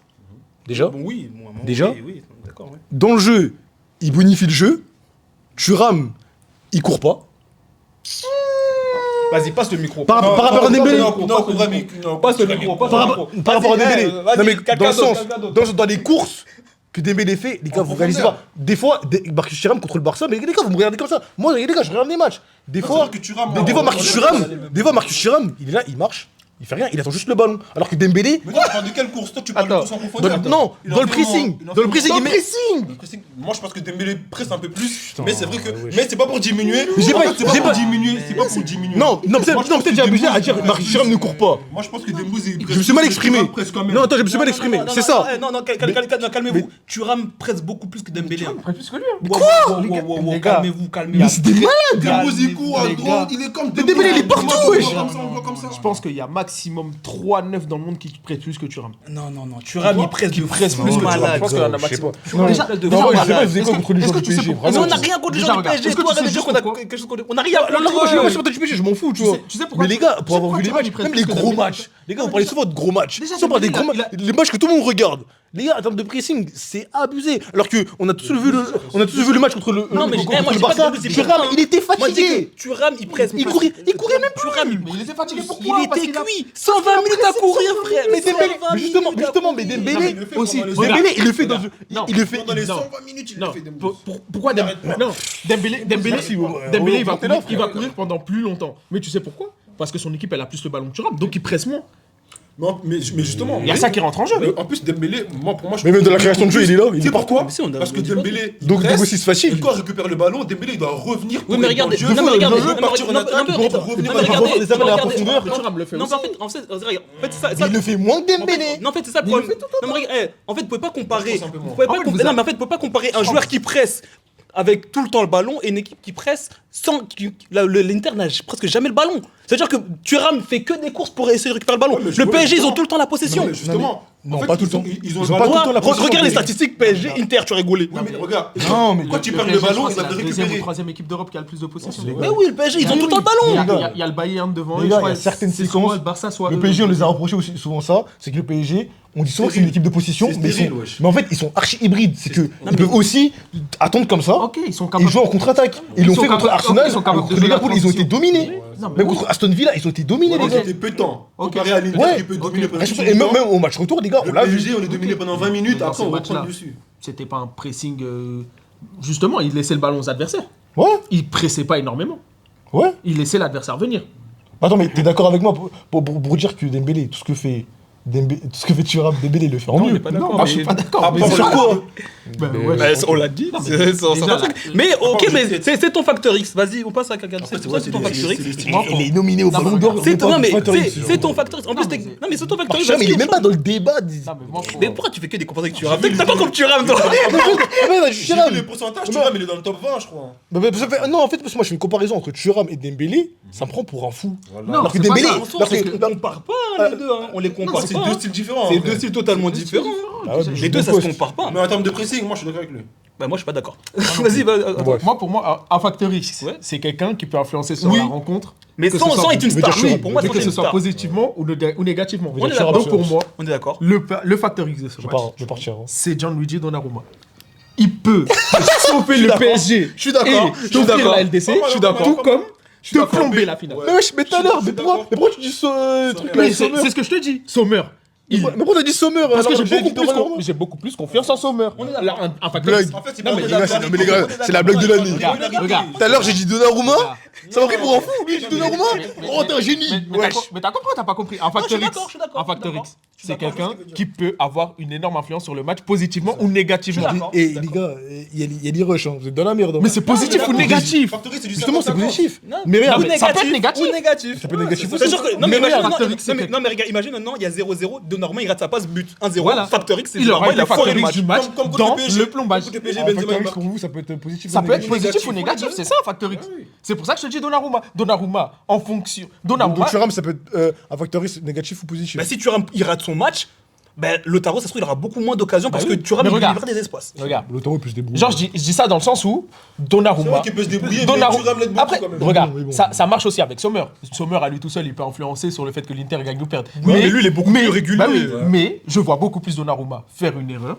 Déjà. Bon, oui, moi, Déjà oui, d'accord, ouais. Dans le jeu, il bonifie le jeu. Thuram, il court pas. Vas-y, passe le micro. Par rapport à Dembélé. Non, vraiment, non. Passe le micro, passe le micro. Par rapport à Dembélé. Vas-y, Non mais quelqu'un dans le d'autre, sens, quelqu'un d'autre. dans les courses que Dembélé fait, les gars, vous réalisez profondeur. pas. Des fois, Marcus Thuram contre le Barça, mais les gars, vous me regardez comme ça. Moi, les gars, je regarde les matchs. Des fois, que Thuram, des fois, Marcus Thuram, il est là, il marche. Il fait rien, il attend juste le ballon. Alors que Dembélé, Mais toi, tu parles de quelle course? Toi, tu parles de course en profondeur. non, dans le pressing, il met. Le pressing. Moi, je pense que Dembélé presse un peu plus. Mais c'est vrai que. Mais c'est pas pour diminuer. J'ai En pas- fait, c'est pas j'ai pour pas- diminuer. C'est pas pour diminuer. Non, peut-être Moi, je pense j'ai que abusé à Dembélé, dire Marcus Thuram ne court pas. Moi, je pense que Dembélé, Je me suis mal exprimé. Non, attends, je me suis mal exprimé. C'est ça. Non, calmez-vous. Thuram presse beaucoup plus que Dembélé. Plus que lui. Quoi Calmez-vous. Mais c'est des malades. Dembélé, il court à les droite. gars. Il est comme Dembélé, il est partout, On wesh. voit comme ça, on voit comme ça. Je pense qu'il y a maximum 3-9 dans le monde qui prête plus que Thuram. Non. Thuram, il presse de presse fou, plus que Thuram. malade. Je pense qu'il y en a Je sais maximum. pas. Non, Déjà, non, déjà, moi, je sais malade. pas, vous avez quoi contre les Est-ce joueurs que du tu sais PSG, pourquoi- Mais vraiment. on n'a rien contre les Déjà, gens du regarde, PSG. est-ce que Toi, tu sais arrête de dire juste qu'on a pourquoi quelque chose contre. On n'a rien contre les Moi, je gens. suis pas du PSG, je m'en fous, tu vois. Tu sais pourquoi Mais les gars, pour tu sais avoir vu les pourquoi matchs, Thuram, même il les presse gros plus que matchs, les gars, vous parlez souvent de gros matchs. Déjà, Si on parle des Dembélé, gros les matchs que tout le monde regarde. Les gars, en termes de pressing, c'est abusé. Alors que on a tous vu le match contre le Non, mais contre moi, le j'ai pas Barça. dit que c'est Thuram, bien. il était Moi, je dis fatigué. que Thuram, il presse. Il courait même plus. Thuram, Mais il était fatigué il pourquoi était cuit. 120 minutes à courir, frère. Mais Dembélé, 120 justement, minutes à mais courir. Dembélé aussi. Dembélé, il le fait dans Non. il le fait Pendant les Non. 120 minutes, il Non, le fait Dembélé. pourquoi Dembélé, Merci, Dembélé, il on va courir pendant plus longtemps. Mais tu sais pourquoi? Parce que son équipe, elle a plus le ballon que Thuram, donc il presse moins. Non, mais justement. Il y a ça qui rentre en jeu. En plus, Dembélé, pour moi, je Mais même de la création de jeu, il est là, il est C'est partout. pourquoi Mais si, on a- Parce que on dit pas Dembélé. Donc, presse, aussi, c'est facile. Et quand il récupère le ballon, Dembélé, il doit revenir. Oui, mais regardez, je non, mais regardez, veux partir en attaque pour revenir non, mais à la regardez, les appels à la profondeur, mais Thuram le fait non, aussi. mais en fait, c'est ça. Il le fait moins que Dembélé. Non, en fait, c'est ça le problème. Non, mais regarde, en fait, vous pouvez pas comparer. Je pense un peu moins. Vous pouvez pas En fait, com- vous non, avez- mais en fait, vous pouvez pas comparer un joueur qui presse avec tout le temps le ballon et une équipe qui presse sans. L'Inter n'a presque jamais le ballon. C'est-à-dire que Thuram fait que des courses pour essayer de récupérer le ballon. Ouais, mais Le PSG, ils justement- ont tout le temps la possession. Non, mais justement. Non, en fait, pas tout le temps. Ils ont Ils le ont pas ballon. tout le temps la position. Regarde les mais- statistiques PSG, Inter, tu rigolais. Non, mais regarde. Non, mais Quand tu perds PSG, le je crois ballon, que il c'est va la te deuxième ou récupérer. troisième équipe d'Europe qui a le plus de possession. Mais oui, le PSG, ils ont tout le temps le ballon. Il y a le Bayern devant Les eux. gars, je il y crois, a certaines c'est séquences. soit le Barça, soit Le eux. PSG, on les a reproché aussi souvent ça, c'est que le PSG, on dit souvent que c'est une équipe de possession, C'est mais, stérile, wesh. mais en fait, ils sont archi hybrides. C'est que ils peuvent aussi attendre comme ça Ok, ils sont et capables. jouer en contre-attaque. Ils Ils l'ont sont fait contre capables- Arsenal, ok, ils sont capables contre de jouer la Liverpool, ils ont été transition. dominés. Non, mais Même oui. contre Aston Villa, ils ont été dominés, les Ils gars. étaient pétants. Ok. Comparé à l'Inter Ouais. qui peut dominer pendant Et même au match retour, les gars, on Le l'a vu. PSG, on est dominé pendant 20 minutes, Dans après ces on matchs-là. reprend dessus. C'était pas un pressing. Justement, il laissait le ballon aux adversaires. Ouais, Il pressait pas énormément. ouais. Il laissait l'adversaire venir. Attends, mais t'es d'accord avec moi pour dire que Dembélé, tout ce que fait Thuram, Dembélé, il le fait en mieux. Non, moi je suis pas d'accord. mais Sur c'est- quoi Ben ouais. Bah, on l'a dit. C'est déjà, ça. Mais ok, mais c'est ton facteur X. Vas-y, on passe à quelqu'un. C'est ton facteur X. Il est nominé au Ballon d'Or. C'est pas non, mais Factor X. c'est ton facteur X. En plus, Non, mais non, mais c'est ton facteur X. Thuram, il est même pas dans le débat. Non, mais moi, Mais pourquoi tu fais que des comparaisons avec Thuram? T'as pas comme Thuram, toi. J'ai vu les pourcentages, Thuram il est dans le top 20, je crois. Non, en fait, parce que moi je fais une comparaison entre Thuram et Dembélé, ça me prend pour un fou. Non, Alors que c'est pas Dembélé, ça. alors que- On compare pas les deux. On les compare C'est pas. deux styles différents. C'est en vrai. deux styles totalement différents. Ah ouais, mais Les deux, ça se compare pas. Mais en termes de pressing, moi je suis d'accord avec lui. Bah, moi, je suis pas d'accord. Vas-y, attends. Pour moi, un facteur X, Ouais. c'est quelqu'un qui peut influencer sur Oui. la rencontre. Mais que sans ce soit- être une veut dire star. Thuram, Oui, pour moi, Mais sans que être ce une soit star. positivement ou négativement. On est Thuram, d'accord. Donc pour moi, On est d'accord. le facteur X de ce Je match, vais partir. Hein. c'est Gianluigi Donnarumma. Il peut sauver le PSG. Je suis d'accord. Et t'offrir la LDC, Je suis d'accord. tout comme te d'accord. plomber la finale. Mais wesh, mais tout à l'heure, mais pourquoi tu dis truc là, Oui, Sommer? c'est ce que je te dis. Sommer. Mais pourquoi t'as dit Sommer? Parce que alors j'ai beaucoup plus confiance en Sommer. Là, un facteur Blague. X. En fait, c'est Non, pas mais on est les gars, d'accord. mais les gars, c'est la blague de l'année. Regarde. Tout à l'heure, j'ai dit Donnarumma. Ça m'a pris pour un fou. Lui, il dit Donnarumma. Oh, t'es un génie. Wesh. Mais t'as compris ou t'as pas compris? Un facteur je suis X, d'accord, je suis d'accord, un facteur je suis X, d'accord. c'est Je suis d'accord, quelqu'un je sais ce que tu veux qui peut avoir une énorme influence sur le match, positivement ou négativement. d'accord. Et les gars, il y a des rushs. Vous êtes dans la merde. Mais c'est positif ou négatif? Factory, c'est du Justement, c'est 50-50. positif. Non, Mais regarde, ou ça peut être négatif. Ou négatif. Ça peut être négatif C'est aussi. sûr que. Non, Mais mais imagine. regarde, Factor X, Non, mais regarde, imagine maintenant, il y a 0-0. Donnarumma, il rate sa passe, but 1-0. Voilà. Factor X, c'est Il aura Donnarumma, il été a foiré facteur le X match. du match Comme contre dans PSG. le plombage. Contre PSG, Un Benzema, facteur il X marque. pour vous, ça peut être positif. Ça ou peut être négatif. positif ou négatif, c'est ça un facteur X. C'est pour ça que je te dis Donnarumma. Donnarumma, en fonction. Donnarumma, Donc Thuram, ça peut être un facteur X négatif ou positif. Bah, si Thuram il rate son match, ben Lautaro, ça se trouve, il aura beaucoup moins d'occasions parce que oui. Thuram, Mais il regarde. livre des espaces. regarde. Lautaro peut se débrouiller. Genre, je dis ça dans le sens où Donnarumma. C'est vrai qu'il peut se débrouiller, mais Donnarumma- Thuram l'aide beaucoup Après, quand même. regarde, Oui, bon. ça marche aussi avec Sommer. Sommer, à lui tout seul, il peut influencer sur le fait que l'Inter gagne ou perde. mais lui, il est beaucoup plus régulier. Bah oui, Ouais. mais je vois beaucoup plus Donnarumma faire une erreur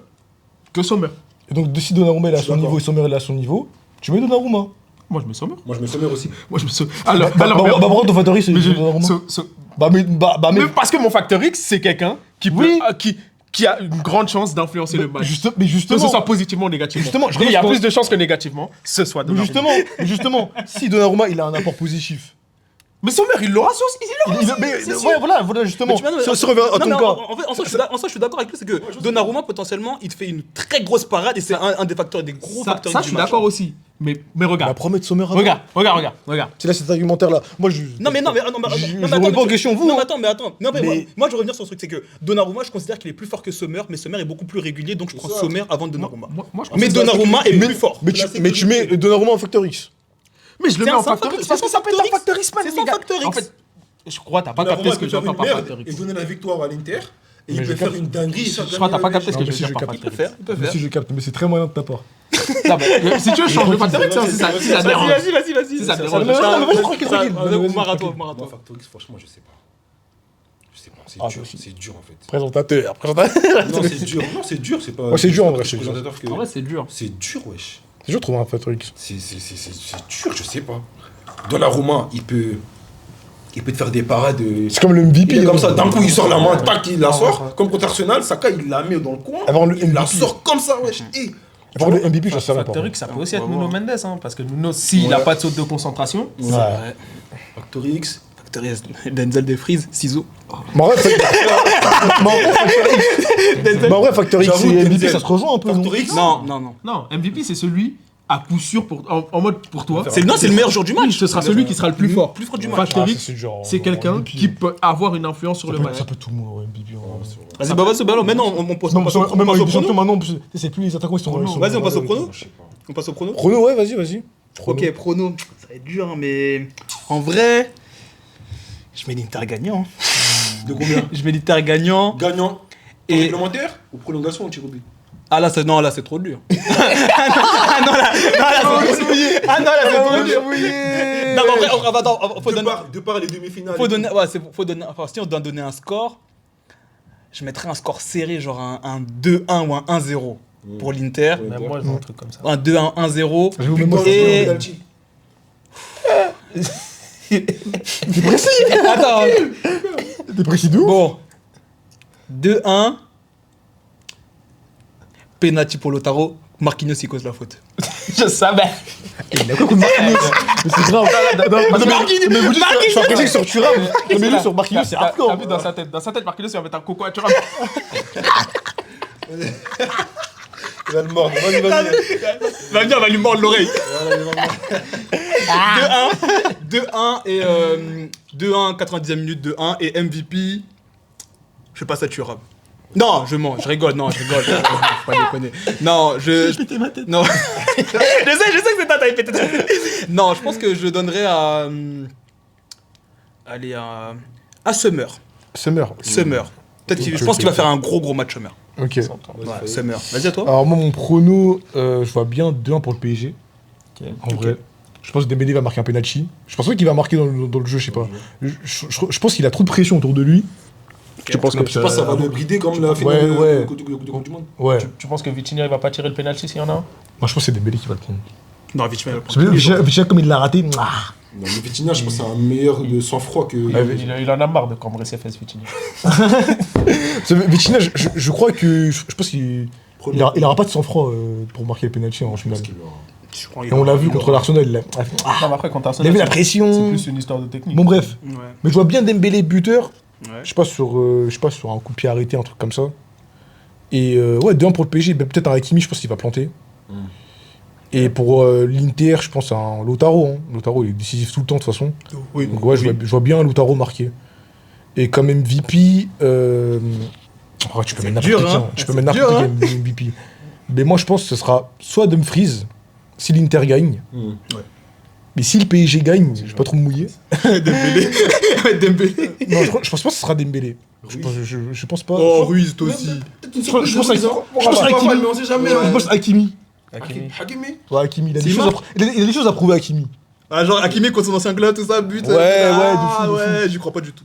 que Sommer. Et donc, si Donnarumma il est à Je suis son d'accord. niveau et Sommer il est à son niveau, tu mets Donnarumma. Moi, je mets Sommer. Moi, je mets Sommer aussi. Moi, je mets Sommer. Alors, Pourquoi ton facteur X, c'est mais je- Donnarumma? so- Mais mais parce que mon facteur X, c'est quelqu'un qui peut, Oui. qui a une grande chance d'influencer le match. mais Que justement, ce soit positivement ou négativement. Justement, je Et il y a reviens plus sur- de chances que négativement, ce soit mais Donnarumma. justement, si Donnarumma il a un apport positif. Mais Sommer, il l'aura aussi. Voilà, justement. Mais tu vois, non, mais- Si on revient à non, ton mais cas. en fait, en soi, je suis d'accord avec lui, c'est que Donnarumma, potentiellement, il te fait une très grosse parade et c'est un des facteurs, des gros facteurs Ça, du je suis match. d'accord aussi. Mais La regarde. promesse de Sommer. Regarde. C'est là cet argumentaire là. Moi je. Non mais je remets pas en question vous. Non mais attends. Non mais Mais- moi je veux revenir sur ce truc, c'est que Donnarumma, je considère qu'il est plus fort que Sommer, mais Sommer est beaucoup plus régulier, donc je prends ça. Sommer avant Donnarumma. Moi, je pense Mais que- Donnarumma est plus fort. Mais tu mets Donnarumma en facteur X. Mais je le C'est mets en un facteur facteur- X parce que c'est ça son peut être un facteur facteur X, man, C'est les son gars. facteur X. En fait, je crois que t'as pas Donnarumma, capté ce que il peut faire j'entends une par merde facteur et X. donner la victoire à l'Inter. Et Mais il je peut faire capte. une dinguerie. Je crois que t'as pas capté ce que Non, je mais si veux je dire par capte. facteur X. Il peut Mais faire. si je capte, mais c'est très malin de ta part. Non, mais si tu veux, je change de facteur X, hein, si ça dérange. Vas-y. Si ça Ça dérange. me- non, mais vas-y, tranquille. Vas-y, Marathon. Moi, Factor X, franchement, je sais pas. Je sais pas, c'est Ah, dur. si. C'est dur en fait. Présentateur. Non, c'est dur. Non, c'est dur. C'est pas. Ouais, c'est dur, en vrai, je c'est suis dur. présentateur que- En vrai, c'est dur. C'est dur, wesh. C'est dur de trouver un facteur X. C'est dur, je sais pas. Donnarumma, il peut te faire des parades. C'est comme le MVP. Il est comme ça, hein. d'un coup il sort la main, tac, il la sort. Comme contre Arsenal, Saka il la met dans le coin. Avant le Il la MVP. sort comme ça, wesh. Et Par contre, le MVP, je sais pas. Facteur X, ça peut aussi être On va Nuno voir. Mendes, hein, parce que Nuno, s'il n'a Ouais. pas de saute de concentration, Ouais. Factor X. Facteur X, Denzel de Freeze, ciseaux. Mais en vrai, Factor X J'avoue, et MVP, Denzel. ça se rejoint un peu. non Factor X. Non. non, MVP, c'est celui à coup sûr en mode pour toi. C'est le meilleur joueur du Oui, match. ce sera celui qui sera le plus fort. Plus fort du match. Factor Ah, X, ça, c'est genre, c'est quelqu'un MVP. qui peut avoir une influence sur le match. Ça peut tout le monde, ouais, MVP. Vas-y, bah vas-y, bah non, mais non, on passe Non, on passe mais au même avec prono. des champions maintenant, c'est plus les attaquants, ils sont. Vas-y, on passe au prono. Je sais pas. On passe au prono. Chrono, ouais, vas-y. Ok, prono. Ça va être dur, hein, mais en vrai, je mets l'Inter gagnant. De combien? Je mets l'Inter gagnant. Gagnant. Et- Et réglementaire ou prolongation ou tir au but? Ah là, non, là c'est trop dur. Ah non, là c'est trop dur. Ah non, là c'est trop dur. Non, mais en vrai, attends, faut donner. De par les demi-finales. Faut donner, ouais, faut donner. Enfin, si on doit donner un score, je mettrais un score serré, genre un 2-1 ou un 1-0 pour l'Inter. Même moi, j'ai un truc comme ça. Un 2-1, 1-0. Je vous mets moi, Et- penalty. T'es précis. Attends, T'es précis d'où? bon. 2-1. Penalty pour Lautaro. Marquinhos, il cause la faute. Je savais. Il a quoi contre Marquinhos? Mais c'est grave. Mais vous dites, je suis apprécié sur Thuram. Mais lui, sur Marquinhos, c'est T'as hardcore. vu dans sa tête, Marquinhos, il va mettre un coco à Thuram. Il va le mordre. Vas-y. Va venir, on va lui mordre l'oreille. 2-1 et 2-1, 90e minute, 2-1 et MVP. Je passe à Thuram. Non, je mens, je rigole, faut pas déconner. Non, Non. je sais que c'est ta taille pété. Non, je pense que je donnerais à. Allez, à Summer. Summer. Peut-être je pense qu'il va faire un gros match Summer. Ok. Ouais, Summer. Vas-y à toi. Alors moi, mon prono, je vois bien 2-1 pour le PSG. En vrai. Je pense que Dembélé va marquer un penalty. Je pense pas qu'il va marquer dans le jeu, je sais pas. Je pense qu'il a trop de pression autour de lui. Tu penses que Je sais pas, ça va le brider comme la finale Ouais. de Coupe du Monde. Ouais. tu penses que Vitinha il va pas tirer le penalty s'il y en a un? Moi, je pense que c'est Dembélé qui va le prendre. Non, vite, mais Vitinha, comme il l'a raté, Non, mais Vitinha, je pense que c'est un meilleur de sang-froid que. Il en a marre de cambrer ses fesses, Vitinha. Vitinha, je crois que. Je pense qu'il aura pas de sang-froid pour marquer le penalty en finale. Et on l'a vu contre l'Arsenal. Non, mais après, quand Il a Arsenal, mis la c'est pression. plus une histoire de technique. Bon, bref. Ouais. Mais je vois bien Dembélé buteur. Ouais. Je sais pas sur un coup de pied arrêté, un truc comme ça. Et ouais, 2-1 pour le PSG. Peut-être un Hakimi, je pense qu'il va planter. Et pour l'Inter, je pense à un Lautaro. Hein. Lautaro, il est décisif tout le temps, de toute façon. Oui. Donc ouais, je vois bien un Lautaro marqué. Et comme MVP, tu peux mettre dur, n'importe qui. hein. Tu peux mettre n'importe qui MVP. Mais moi, je pense que ce sera soit Dumfries, si l'Inter gagne. Mais si le PSG gagne, je vais pas trop me mouiller. Dembélé. Non, je pense pas que ce sera Dembélé. Je pense pas. Oh, Ruiz, toi aussi. Je pense à Hakimi. Mais on sait jamais. Je pense à Hakimi. Hakimi. Ouais, Hakimi, il a S'il des choses marque. il a des choses à prouver, Hakimi. Ah, genre Hakimi contre son ancien club, tout ça, but. Ouais, de fou. Ouais, j'y crois pas du tout.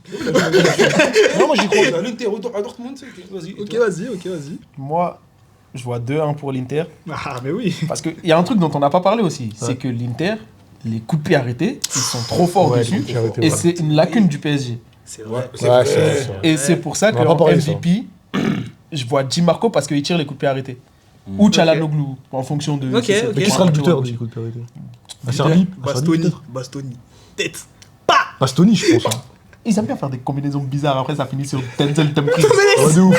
Non, moi j'y crois. À l'Inter, à Dortmund, vas-y. Ok, vas-y. Moi, je vois 2-1 pour l'Inter. Ah, mais oui. Parce qu'il y a un truc dont on n'a pas parlé aussi. C'est que l'Inter, les coups de pied arrêtés, ils sont trop forts Ouais, les dessus. coups de pied arrêtés, Et ouais. c'est une lacune du PSG. C'est Ouais, vrai. c'est Et c'est pour ça On va pas qu'en parler de ça. MVP, je vois Di Marco parce qu'il tire les coups de pied arrêtés. Ou Tchalanoglu, en fonction de. Ok, si c'est- ok. Mais qui sera le buteur du coup de priorité Acerbi. Bastoni. Tête. Bastoni, je pense. Hein. Ils aiment bien faire des combinaisons bizarres, après ça finit sur Denzel Dumfries. Ouais, de ouf.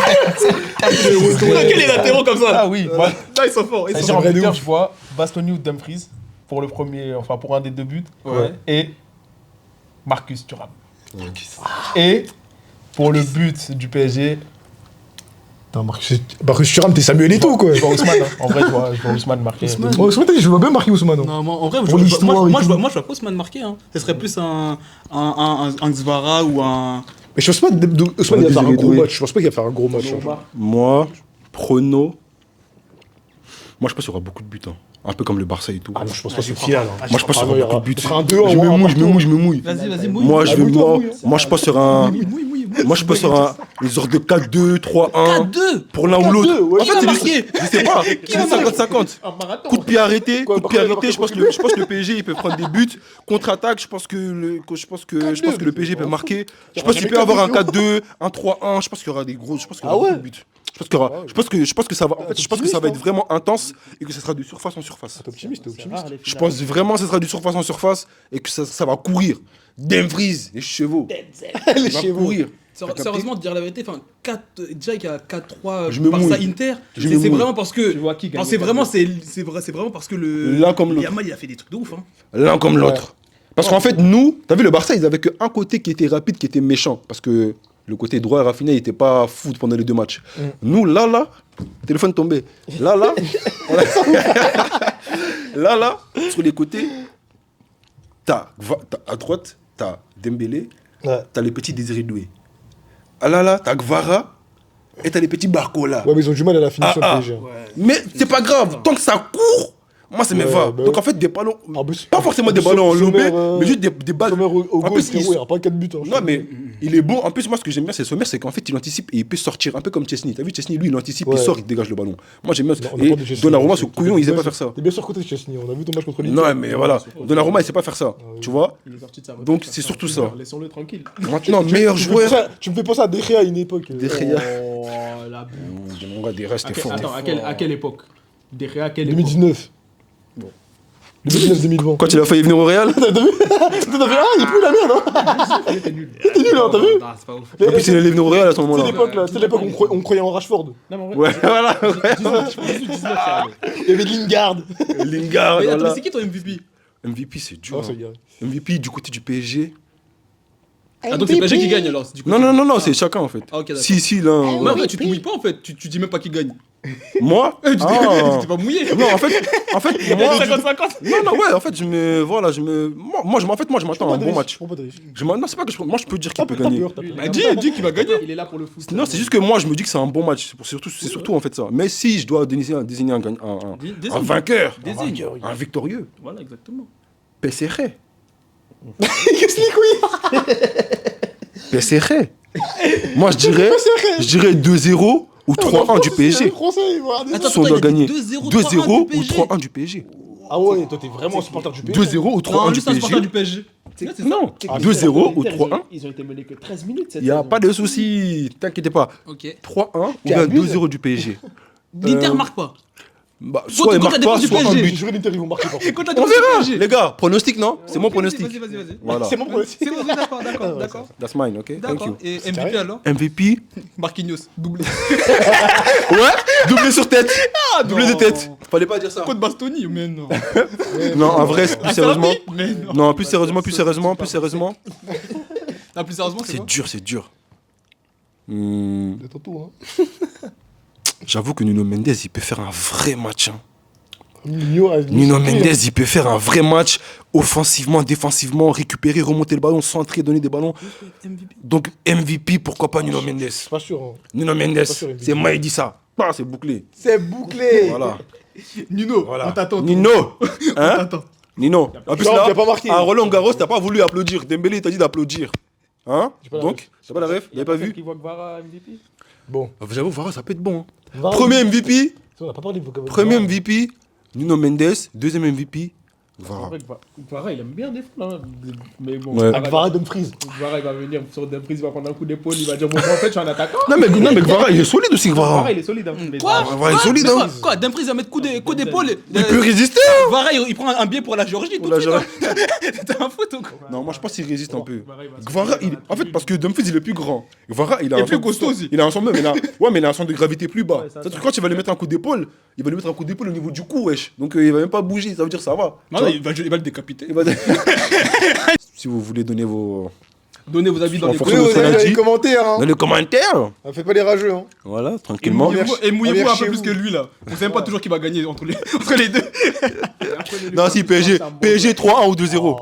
Que les latéraux comme ça. Ah oui, moi, Là, ils sont forts. Ils sont c'est-à-dire en forts. vrai de buteur, ouf. je vois Bastoni ou Dumfries pour le premier, enfin pour un des deux buts. Ouais. Et Marcus Thuram. Et pour le but du PSG, Putain, Marcus Thuram, t'es Samuel Eto'o quoi. je vois Ousmane. Hein. En vrai, je vois Ousmane marquer. Ousmane. Ouais, Ousmane, je vois bien marquer Ousmane. Hein. Non, moi, en vrai, Pour l'histoire et moi, je tout. vois pas Ousmane marquer. Hein. Ce serait plus un Xvara ou un. Mais je pense pas Ousmane il va faire un gros match. Je pense pas qu'il va faire un gros match. Hein. Moi, prono. Moi, je pense qu'il y aura beaucoup de buts. Hein. Un peu comme le Barça et tout. Ah non, je pense pas que c'est final. Hein. Moi, je pense qu'il y aura beaucoup de buts. Ce sera un 2-1. Je me mouille. Vas-y, mouille. Moi, je vais mouille, moi, je pense sur un. Mouille. Moi, je pense sur un. Une sorte de 4-2, 3-1. 4-2. Pour l'un ou l'autre. ouais. En Qui va fait, marquer je sais pas. C'est 50-50. Coup de pied arrêté. Je pense que le PSG il peut prendre des buts. Contre-attaque, je pense que le PSG peut marquer. Je pense qu'il peut avoir un 4-2, un 3-1. Je pense qu'il y aura des gros. Je pense qu'il y aura beaucoup de buts. Je pense que ça va. En fait, je pense que ça va être vraiment intense et que ça sera de surface en surface. T'es optimiste. Je pense vraiment que ça sera du surface en surface et que ça va courir. Dumfries, les chevaux. Les Ça va chevaux. courir. Sérieusement, de dire la vérité, enfin, déjà qu'il y a 4-3 Je me Barça mouille. Inter, Je me c'est mouille. vraiment parce que. Tu vois qui gagne Non, c'est le vraiment, c'est vraiment parce que le. L'un comme l'autre. Yamal, il a fait des trucs de ouf. Hein. L'un comme l'autre. Parce qu'en fait, nous, t'as vu, le Barça, ils avaient qu'un côté qui était rapide, qui était méchant. Parce que le côté droit et raffiné, il était pas fou pendant les deux matchs. Nous, là, téléphone tombé. Là, sur les côtés, t'as à droite, t'as Dembélé, Ouais. t'as le petit Désiré Doué. Ah là, t'as Gvara et t'as les petits Barcola. Ouais, mais ils ont du mal à la finition, Ah, le PSG. Mais c'est pas grave, tant que ça court, moi ça me Ouais, va. bah Donc ouais. en fait, des ballons, En plus, pas forcément des ballons en Sommer, lobé, mais juste des balles. Sommer au En goal, plus, frérot, il n'y aura pas 4 buts. Hein, je Non, te mais dis. il est bon. En plus, moi, ce que j'aime bien, c'est Sommer, c'est qu'en fait, il anticipe et il peut sortir un peu comme Chesney. T'as vu, Chesney, lui, il anticipe, il Ouais. sort, il dégage le ballon. Moi, j'aime bien. On a Et pas de Chesney. Donnarumma, ce couillon, il sait pas faire ça. T'es bien sûr côté de Chesney. On a vu ton match contre l'Inter. Non, mais voilà. Donnarumma, il sait pas faire ça. Tu vois. Donc, c'est surtout ça. Laissons-le tranquille. Maintenant, meilleur joueur. Tu me fais penser à De Gea à une époque. De Gea. Oh, la boue. Mon gars, des restes, t'es fort. Attends, à quelle époque De Gea, à quelle époque 2019. 2019-2020. Quand il a failli venir au Real, T'as vu Ah, il est plus la merde, hein Il était nul. T'es nul, hein, t'as vu Ah, c'est pas ouf. en plus, il allait venir au Real à ce C'est moment-là. l'époque, là. C'est l'époque où on croyait en Rashford. Non, mais en vrai, Ouais, voilà. 19, Il y avait de Lingard. Lingard, Mais attends, mais voilà. c'est qui ton MVP? MVP, c'est dur. Oh, ça hein. y est. MVP du côté du PSG. Ah, donc c'est PSG qui gagne alors. Du coup, Non, c'est chacun en fait. Ah, ok, d'accord. Si, là. Mais en vrai, tu te mouilles pas en fait. Tu dis même pas qui gagne. Moi Tu t'es pas mouillé. Non, en fait, moi. 50-50. Non, ouais, en fait, moi, je m'attends à un bon match. Non, c'est pas que moi, je peux dire qu'il peut gagner. Bah, dis qu'il va gagner. Il est là pour le foot. Non, c'est juste que moi, je me dis que c'est un bon match. C'est surtout en fait ça. Mais si je dois désigner un vainqueur, un victorieux, Voilà, exactement. PSG. PSG. Moi, je dirais 2-0 ou 3-1 du PSG. Si on doit gagner 2-0 ou 3-1 du PSG. Ah ouais, toi t'es vraiment supporter du PSG. 2-0 ou 3-1 du PSG. du PSG. Non, 2-0 ou 3-1. Ils ont été menés que 13 minutes cette Il n'y a saison. pas de souci, t'inquiète pas. Ok. 3-1 ou bien 2-0 du PSG. L'Inter marque pas. Bah, soit il quand marque t'as pas, des soit PSG, un J'ai but. juré l'Inter, ils vont marquer par contre. Quand t'as On verra, les gars. Pronostic, non? C'est mon pronostic. Vas-y. Voilà. C'est mon pronostic. C'est bon, d'accord. That's mine, ok? Thank D'accord. you. Et MVP alors MVP. Marquinhos, doublé. Ouais, doublé sur tête. Doublé de non. tête. Fallait pas dire ça. Côte Bastoni, mais non. Non, en vrai, plus sérieusement. Mais non. Non, plus sérieusement. Non, plus sérieusement, c'est quoi C'est dur. C'est ton tour, hein. J'avoue que Nuno Mendes, il peut faire un vrai match. Hein. Nuno Mendes, il peut faire un vrai match offensivement, défensivement, récupérer, remonter le ballon, centrer, donner des ballons. MVP. Donc MVP, pourquoi pas Nuno Mendes? Pas sûr. Hein. Nuno Mendes, sûr, MVP. c'est moi, il dit ça. Ah, c'est bouclé. C'est boucllé. Voilà. Nuno, Voilà. on t'attend. Nino. Hein? T'attends. Nino. En plus Non, là, t'as pas marqué. à Roland Garros, t'as pas voulu applaudir. Dembélé, il t'a dit d'applaudir. Hein? pas la Donc, t'as pas la ref? Vous l'avez pas vu? Qui voit Kvara MVP? Bon. J'avoue, Vara, ça peut être bon. Hein. Varane. Premier MVP. On a pas parlé de vocabulaire. Premier MVP, Nuno Mendes. Deuxième MVP, En Vara. vrai, Kvara, il aime bien défendre. Hein. Mais bon, Ouais. Avec Varane Dumfries. Kvara, il va venir sur Dumfries, il va prendre un coup d'épaule, il va dire bon, en fait, je suis un attaquant. Non, mais Vara, il est solide aussi, Kvara, Vara. il est solide. Hein. Mais Quoi Vara, il est solide, hein. Quoi Dumfries va mettre coup d'épaule. Il peut résister. Vara, il prend un billet pour la Géorgie tout la de suite. hein. T'es un foot ou quoi Non, moi je pense qu'il résiste un peu. Kvara, il va se- Vara, en fait, parce que Dumfries il est plus grand. Vara, il a Et un plus centre- costaud aussi. Il a un centre, mais il a un centre de gravité plus bas. Ouais, ça, C'est-à-dire que quand il va lui mettre un coup d'épaule, il va lui mettre un coup d'épaule au niveau du cou, wesh. Donc il va même pas bouger, ça veut dire ça va. Non, Tu vois, il va le décapiter. il va- Si vous voulez donner vos. Donnez vos avis dans En les fonction Oui, de vous ce qu'on a avez dit. les commentaires. Hein. Dans les commentaires. Faites pas les rageux. Hein. Voilà, tranquillement. Et mouillez-vous un chez peu plus vous. que lui là. On sait même pas toujours qui va gagner entre les deux. Non, si PSG 3-1 ou 2-0.